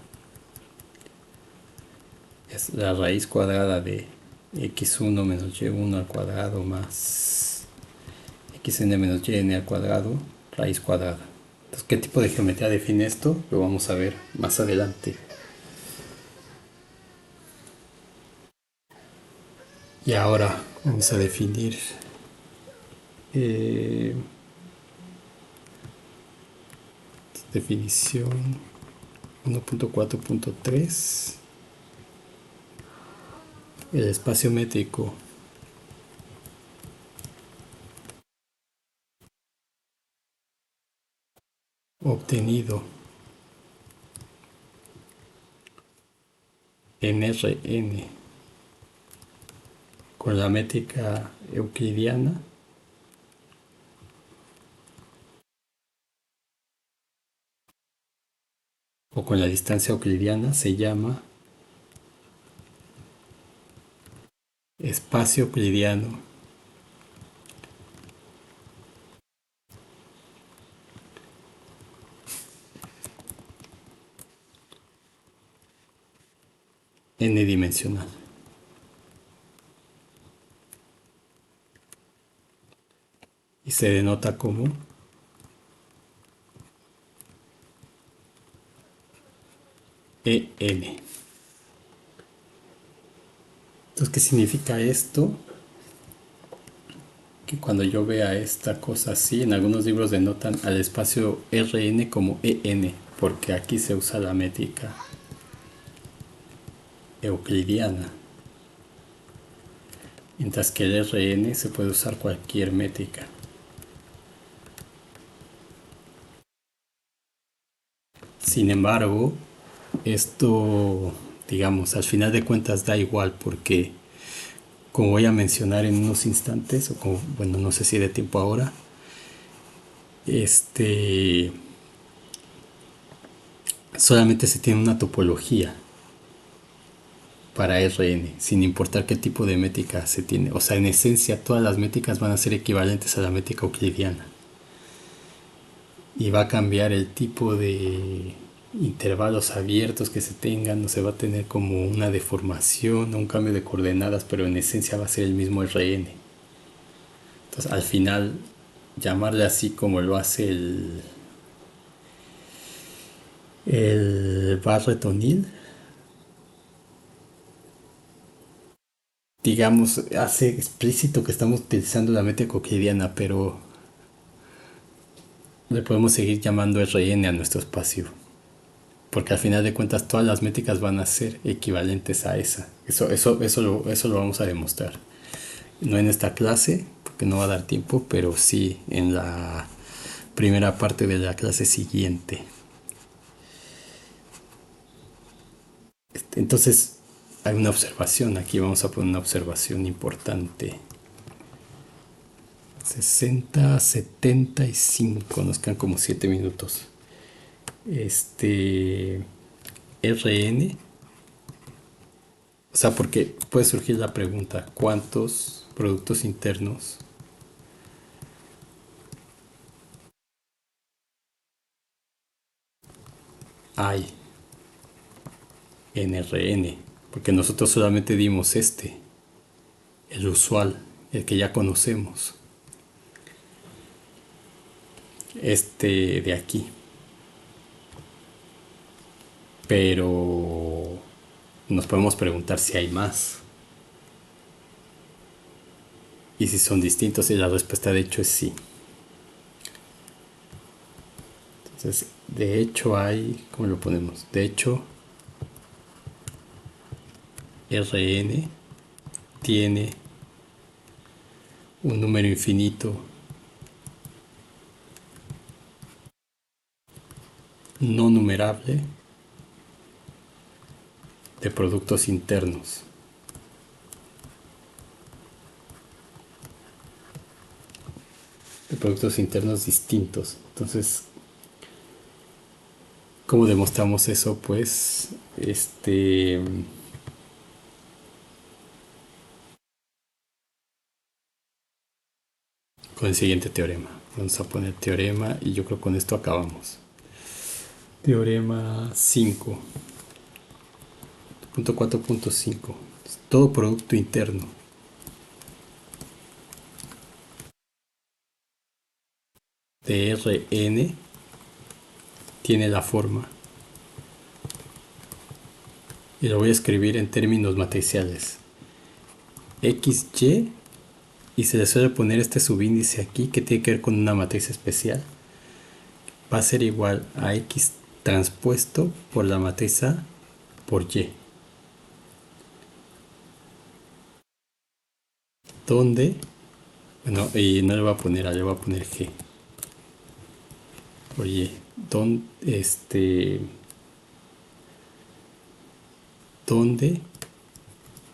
es la raíz cuadrada de x1 menos y1 al cuadrado más xn menos yn al cuadrado, raíz cuadrada. Entonces, ¿qué tipo de geometría define esto? Lo vamos a ver más adelante. Y ahora vamos a definir definición 1.4.3, el espacio métrico obtenido en Rn con la métrica euclidiana o con la distancia euclidiana se llama espacio euclidiano n-dimensional. Y se denota como En. Entonces, ¿qué significa esto? Que cuando yo vea esta cosa así, en algunos libros denotan al espacio Rn como En, porque aquí se usa la métrica euclidiana, mientras que el Rn se puede usar cualquier métrica. Sin embargo, esto, digamos, al final de cuentas da igual porque, como voy a mencionar en unos instantes, o como, bueno, no sé si de tiempo ahora, solamente se tiene una topología para Rn, sin importar qué tipo de métrica se tiene. O sea, en esencia, todas las métricas van a ser equivalentes a la métrica euclidiana. Y va a cambiar el tipo de intervalos abiertos que se tengan, no se va a tener como una deformación o un cambio de coordenadas, pero en esencia va a ser el mismo Rn. Entonces, al final, llamarle así como lo hace el Barrett O'Neill, digamos, hace explícito que estamos utilizando la métrica euclidiana, pero le podemos seguir llamando Rn a nuestro espacio. Porque al final de cuentas todas las métricas van a ser equivalentes a esa. Eso lo vamos a demostrar. No en esta clase, porque no va a dar tiempo, pero sí en la primera parte de la clase siguiente. Entonces, hay una observación. Aquí vamos a poner una observación importante. 60, 75. Nos quedan como 7 minutos. Rn. O sea, porque puede surgir la pregunta, ¿cuántos productos internos hay en Rn? Porque nosotros solamente dimos el usual, el que ya conocemos, de aquí. Pero nos podemos preguntar si hay más y si son distintos, y la respuesta de hecho es sí. Entonces, de hecho hay, ¿cómo lo ponemos? De hecho, Rn tiene un número infinito no numerable de productos internos. De productos internos distintos. Entonces, ¿cómo demostramos eso? Pues, con el siguiente teorema. Vamos a poner teorema y yo creo que con esto acabamos. Teorema 5. Punto 4.5. Todo producto interno de Rn tiene la forma, y lo voy a escribir en términos matriciales, xy, y se le suele poner este subíndice aquí que tiene que ver con una matriz especial, va a ser igual a x transpuesto por la matriz A por y, donde, bueno, y no le voy a poner A, le voy a poner g, por y, donde, donde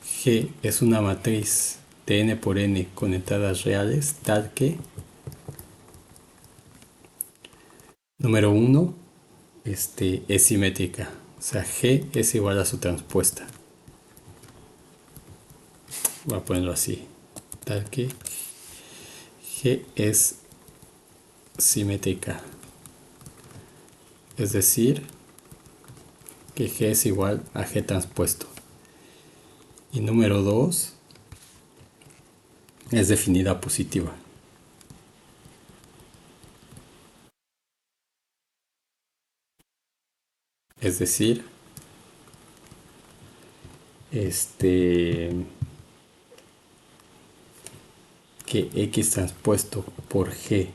G es una matriz de n por n con entradas reales, tal que, número 1, es simétrica. O sea, G es igual a su transpuesta. Voy a ponerlo así. Tal que G es simétrica. Es decir, que G es igual a G transpuesto. Y número 2 es definida positiva. Es decir, que X transpuesto por G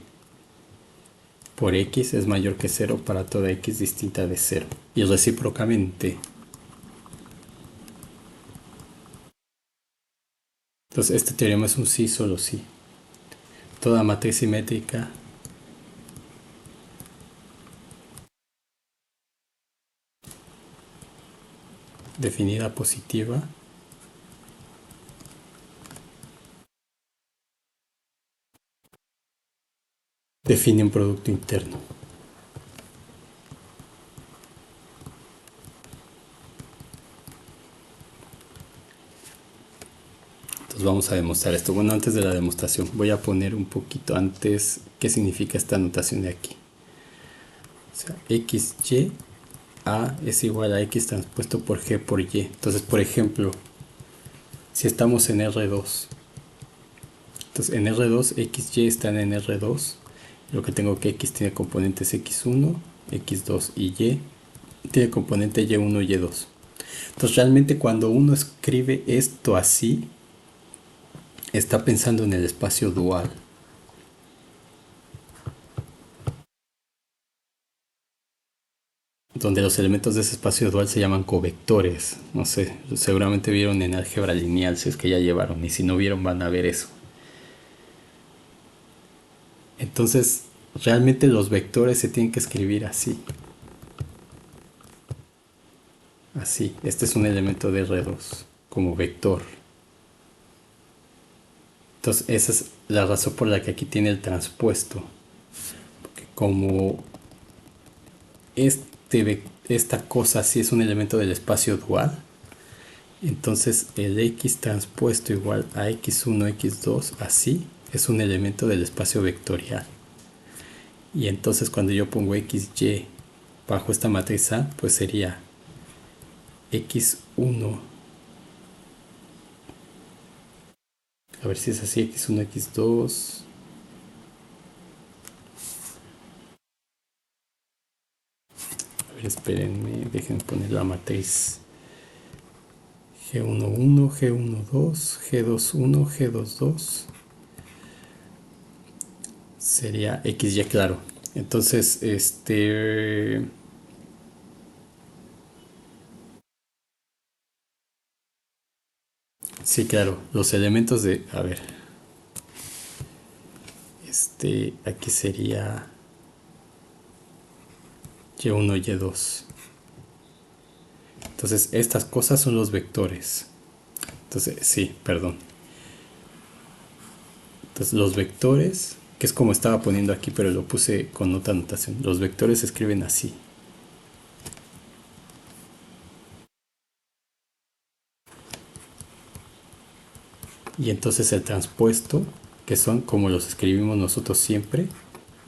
por X es mayor que 0 para toda X distinta de 0. Y recíprocamente. Entonces este teorema es un sí, solo sí. Toda matriz simétrica definida positiva define un producto interno. Entonces vamos a demostrar esto. Bueno, antes de la demostración voy a poner un poquito antes qué significa esta notación de aquí. O sea, XY A es igual a X transpuesto por G por Y. Entonces, por ejemplo, si estamos en R2, entonces en R2, XY están en R2. Lo que tengo que X tiene componentes X1, X2 y Y tiene componente Y1 y Y2. Entonces realmente cuando uno escribe esto así, está pensando en el espacio dual. Donde los elementos de ese espacio dual se llaman covectores. No sé, seguramente vieron en álgebra lineal, si es que ya llevaron, y si no vieron van a ver eso. Entonces, realmente los vectores se tienen que escribir así. Así, este es un elemento de R2, como vector. Entonces, esa es la razón por la que aquí tiene el transpuesto. Porque como esta cosa así es un elemento del espacio dual, entonces el X transpuesto igual a X1, X2, así, es un elemento del espacio vectorial. Y entonces cuando yo pongo XY bajo esta matriz A, pues sería X1, a ver si es así, X1, X2, a ver, espérenme, déjenme poner la matriz G11, G12, G21, G22, sería XY, claro. Entonces, sí, claro, los elementos de, a ver, aquí sería Y1, Y2. Entonces, estas cosas son los vectores. Entonces, sí, perdón. Entonces, los vectores, que es como estaba poniendo aquí, pero lo puse con otra anotación. Los vectores se escriben así. Y entonces el transpuesto, que son como los escribimos nosotros siempre,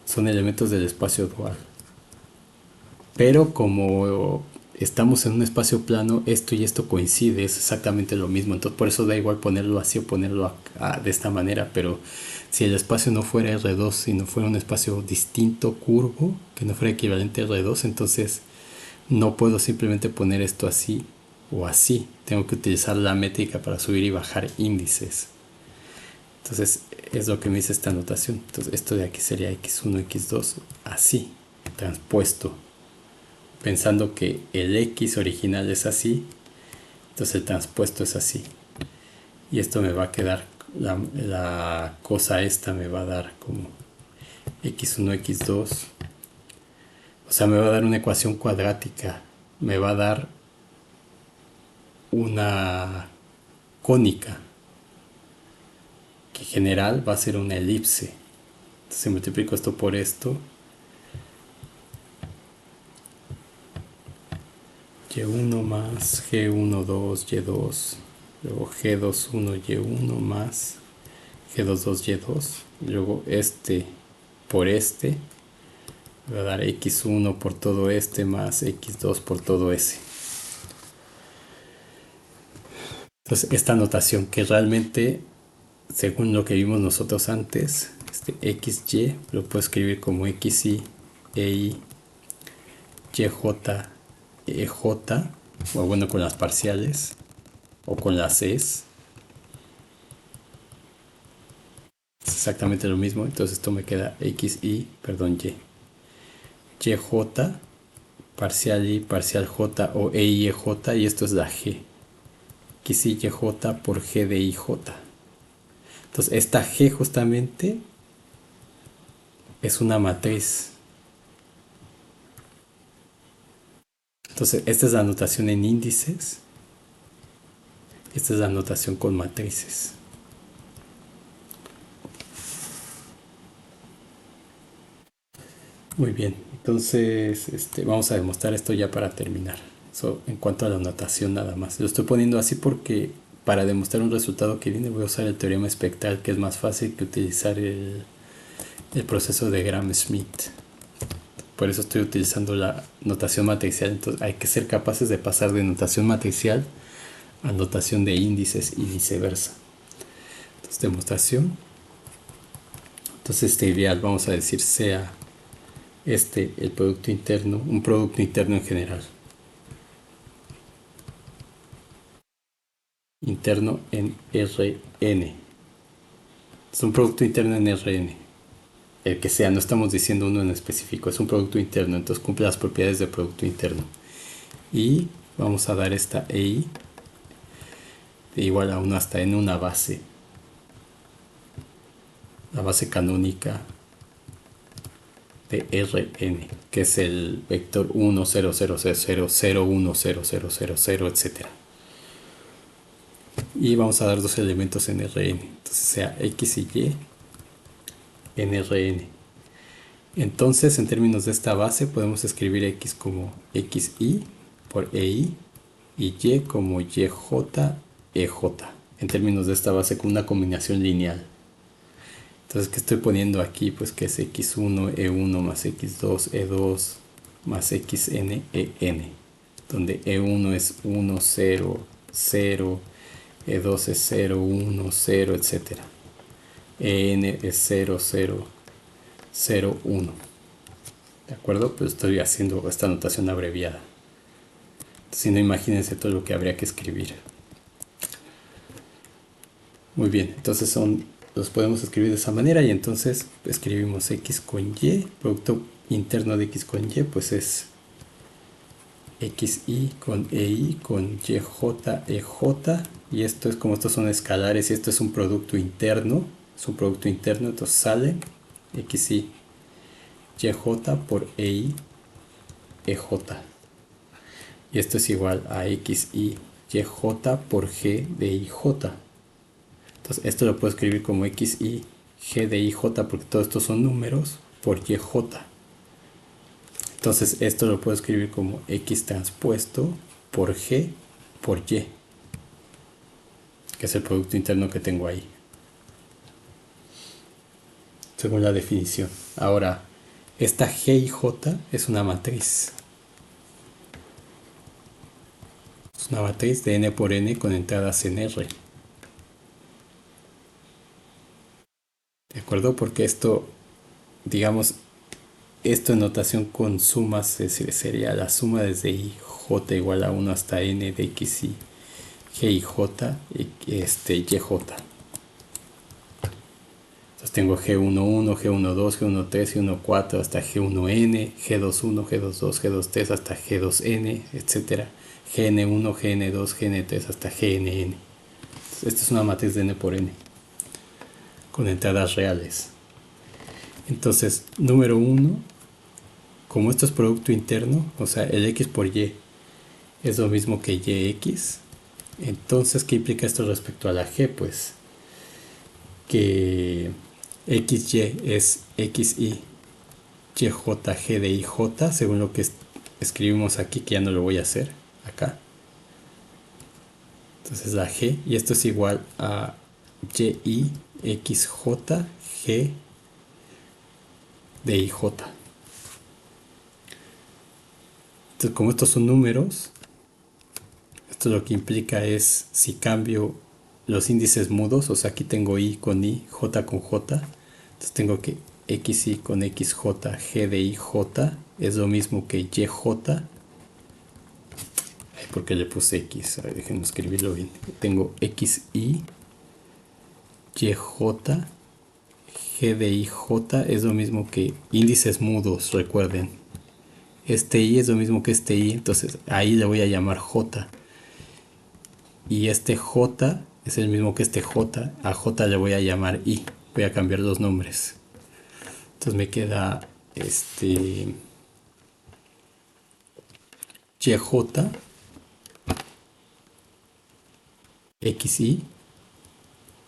son elementos del espacio dual. Pero como estamos en un espacio plano, esto y esto coincide, es exactamente lo mismo. Entonces por eso da igual ponerlo así o ponerlo de esta manera. Pero si el espacio no fuera R2, si no fuera un espacio distinto, curvo, que no fuera equivalente a R2, entonces no puedo simplemente poner esto así o así. Tengo que utilizar la métrica para subir y bajar índices. Entonces es lo que me dice esta notación. Entonces esto de aquí sería X1, X2, así, transpuesto. Pensando que el X original es así, entonces el transpuesto es así. Y esto me va a quedar, la cosa esta me va a dar como X1, X2. O sea, me va a dar una ecuación cuadrática. Me va a dar una cónica, que en general va a ser una elipse. Entonces si multiplico esto por esto, y1 más g12 y2, luego g21 y1 más g22 y2, luego este por este, voy a dar x1 por todo este más x2 por todo ese. Entonces esta notación que realmente, según lo que vimos nosotros antes, xy lo puedo escribir como xy, ei, yj, ej, o bueno, con las parciales o con las es. Es exactamente lo mismo, entonces esto me queda xy, perdón, y, yj, parcial y, parcial j o eij, y esto es la g, xy, yj por g de ij. Entonces esta g justamente es una matriz. Entonces esta es la notación en índices, esta es la notación con matrices. Muy bien, entonces vamos a demostrar esto ya para terminar. Eso en cuanto a la notación nada más. Lo estoy poniendo así porque para demostrar un resultado que viene voy a usar el teorema espectral, que es más fácil que utilizar el proceso de Gram-Schmidt. Por eso estoy utilizando la notación matricial. Entonces hay que ser capaces de pasar de notación matricial a notación de índices y viceversa. Entonces demostración. Entonces este ideal vamos a decir sea el producto interno, un producto interno en general. Interno en Rn. Es un producto interno en Rn. El que sea, no estamos diciendo uno en específico, es un producto interno, entonces cumple las propiedades de producto interno. Y vamos a dar esta EI de igual a 1 hasta n una base. La base canónica de Rn, que es el vector 1, 0, 0, 0, 0, 0, 1, 0, 0, 0, 0, etc. Y vamos a dar dos elementos en Rn, entonces sea x y y en Rn. Entonces, en términos de esta base, podemos escribir x como xy por ei y y como yj, ej, en términos de esta base con una combinación lineal. Entonces, ¿qué estoy poniendo aquí? Pues que es x1, e1 más x2, e2 más xn, en, donde e1 es 1, 0, 0, e2 es 0, 1, 0, etc. En es 0, 0, 0, 1. ¿De acuerdo? Pues estoy haciendo esta notación abreviada. Si no, imagínense todo lo que habría que escribir. Muy bien, entonces los podemos escribir de esa manera y entonces escribimos x con y, producto interno de x con y, pues es xy con ei con yj, ej, y esto es como estos son escalares y esto es un producto interno, entonces sale xy, yj por ei, ej, y esto es igual a xy, yj por g de ij. Entonces esto lo puedo escribir como xy, g de ij, porque todos estos son números, por yj. Entonces esto lo puedo escribir como x transpuesto por g por y, que es el producto interno que tengo ahí, según la definición. Ahora, esta g y j es una matriz. Es una matriz de n por n con entradas en R. ¿De acuerdo? Porque esto, digamos, esto en notación con sumas sería la suma desde i, j igual a 1 hasta n de x y g y j, y yj. Entonces tengo G11, G12, G13, G14 hasta G1n, G21, G22, G23 hasta G2n, etc. Gn1, Gn2, Gn3 hasta Gnn. Esta es una matriz de n por n con entradas reales. Entonces, número 1, como esto es producto interno, o sea, el x por y es lo mismo que yx, Entonces, ¿qué implica esto respecto a la G? Pues que XY es XY, YJ, GDIJ, según lo que escribimos aquí, que ya no lo voy a hacer acá. Entonces la G, y esto es igual a YI, XJ, G, DIJ. Entonces, como estos son números, esto lo que implica es si cambio los índices mudos, o sea, aquí tengo I con I, J con J, entonces tengo que XI con XJ, G de IJ es lo mismo que YJ. ¿Por qué le puse X? A ver, déjenme escribirlo bien. Tengo XI, YJ, G de IJ es lo mismo que índices mudos, recuerden. Este I es lo mismo que este I, entonces ahí le voy a llamar J. Y este J es el mismo que este J. A J le voy a llamar I. Voy a cambiar los nombres. Entonces me queda YJ, XI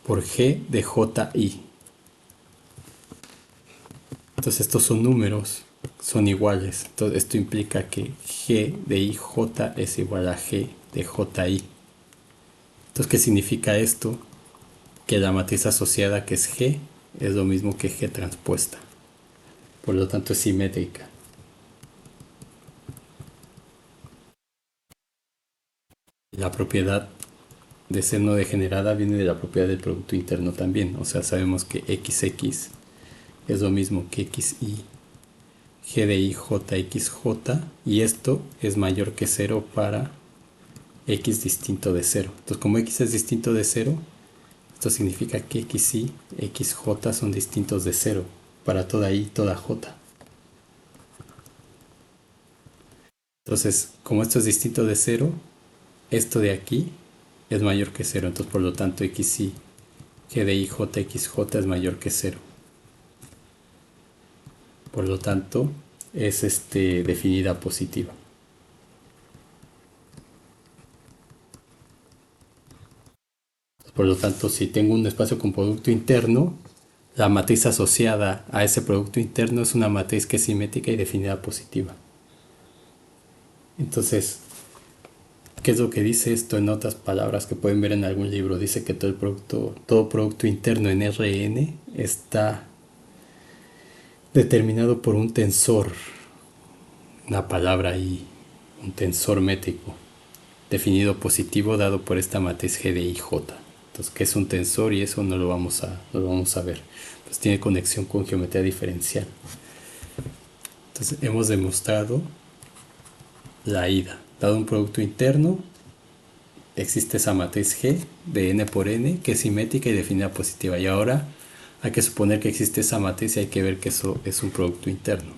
por G de JI. Entonces estos son números, son iguales. Entonces esto implica que G de IJ es igual a G de JI. Entonces, ¿qué significa esto? Que la matriz asociada, que es G, es lo mismo que G transpuesta. Por lo tanto, es simétrica. La propiedad de ser no degenerada viene de la propiedad del producto interno también. O sea, sabemos que XX es lo mismo que XY, G de IJ, XJ, y esto es mayor que 0 para X distinto de 0. Entonces, como X es distinto de 0, esto significa que XY, XJ son distintos de 0 para toda I, toda J. Entonces, como esto es distinto de 0, esto de aquí es mayor que 0. Entonces, por lo tanto, XY, G de IJ, XJ es mayor que 0. Por lo tanto, es definida positiva. Por lo tanto, si tengo un espacio con producto interno, la matriz asociada a ese producto interno es una matriz que es simétrica y definida positiva. Entonces, ¿qué es lo que dice esto en otras palabras que pueden ver en algún libro? Dice que todo producto interno en Rn está determinado por un tensor, una palabra ahí, un tensor métrico, definido positivo dado por esta matriz G de IJ. Entonces, ¿qué es un tensor? Y eso no lo vamos a ver. Pues tiene conexión con geometría diferencial. Entonces, hemos demostrado la ida. Dado un producto interno, existe esa matriz G de n por n que es simétrica y definida positiva. Y ahora hay que suponer que existe esa matriz y hay que ver que eso es un producto interno.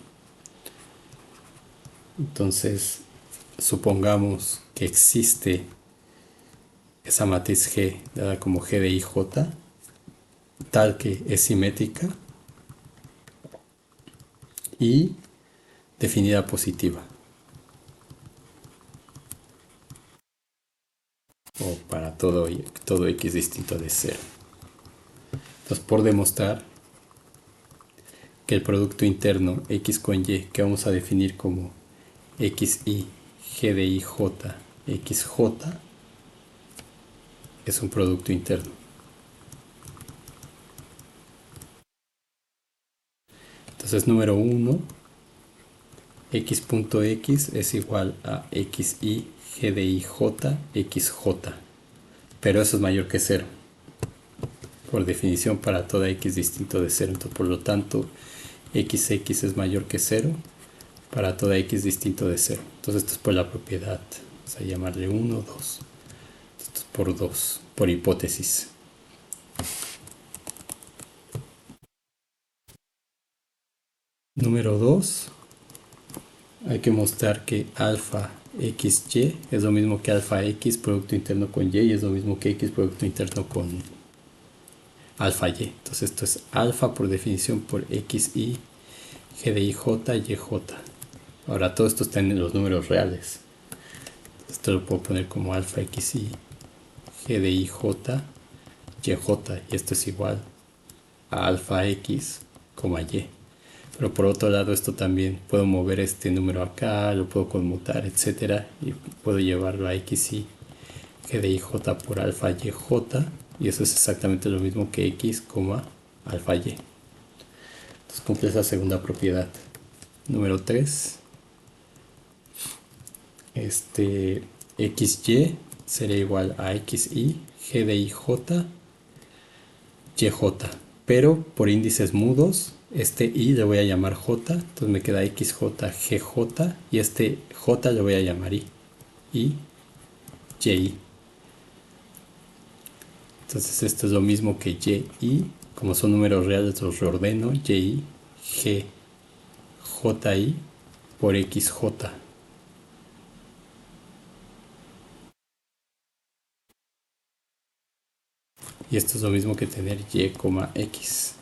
Entonces, supongamos que existe esa matriz G dada como G de IJ, tal que es simétrica y definida positiva. O para todo X distinto de 0. Entonces, por demostrar que el producto interno X con Y, que vamos a definir como XI, G de IJ, XJ, es un producto interno. Entonces, número 1, X.X es igual a XI, G de IJ, XJ. Pero eso es mayor que 0. Por definición, para toda X distinto de 0. Entonces, por lo tanto, XX es mayor que 0 para toda X distinto de 0. Entonces, esto es por la propiedad. Vamos a llamarle 1, 2. Esto es por 2, por hipótesis. Número 2. Hay que mostrar que alfa XY es lo mismo que alfa X producto interno con Y, y es lo mismo que X producto interno con alfa Y. Entonces esto es alfa por definición por XY, G de IJ, YJ. Ahora todo esto está en los números reales. Esto lo puedo poner como alfa XY g de ij, yj, y esto es igual a alfa x, y. Pero por otro lado, esto también puedo mover este número acá, lo puedo conmutar, etcétera, y puedo llevarlo a x y g de ij por alfa yj, y eso es exactamente lo mismo que x, alfa y. Entonces cumple esa segunda propiedad. Número 3, xy sería igual a xy, g de ij, yj, pero por índices mudos, este y le voy a llamar j, entonces me queda xj, gj, y este j le voy a llamar y, y. Entonces esto es lo mismo que y, como son números reales los reordeno, y, g, ji por xj. Y esto es lo mismo que tener y, x.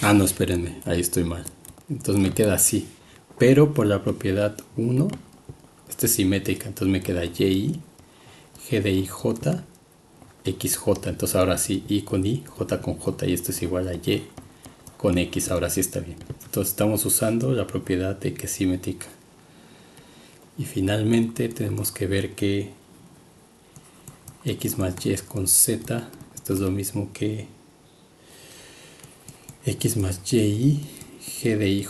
Ah, no, espérenme, ahí estoy mal. Entonces me queda así. Pero por la propiedad 1, esta es simétrica, entonces me queda y, g de ij, xj. Entonces ahora sí, y con y, j con j, y esto es igual a y con x, ahora sí está bien. Entonces estamos usando la propiedad de que es simétrica. Y finalmente tenemos que ver que x más y es con z. Esto es lo mismo que x más y, g de ij,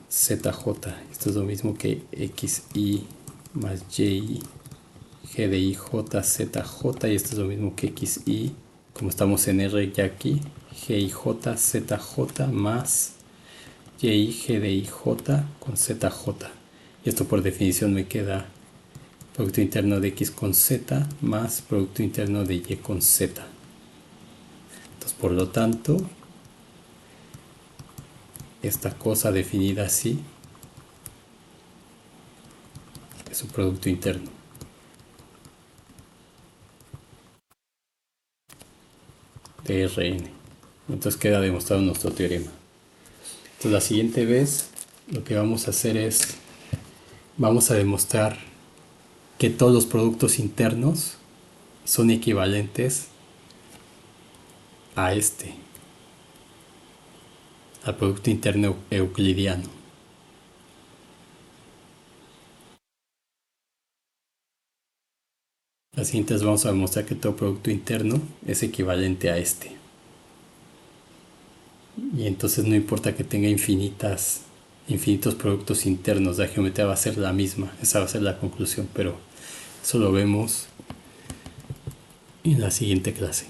zj. Esto es lo mismo que xy más y, g de ij, zj. Y esto es lo mismo que xy, como estamos en R ya aquí, gij, zj más y, g de ij con zj. Y esto por definición me queda producto interno de x con z más producto interno de y con z. Entonces, por lo tanto, esta cosa definida así es su producto interno. De Rn. Entonces queda demostrado nuestro teorema. Entonces la siguiente vez lo que vamos a hacer es, vamos a demostrar que todos los productos internos son equivalentes a al producto interno euclidiano. Las siguientes vamos a demostrar que todo producto interno es equivalente a Y entonces no importa que tenga infinitos productos internos, la geometría va a ser la misma, esa va a ser la conclusión, pero eso lo vemos en la siguiente clase.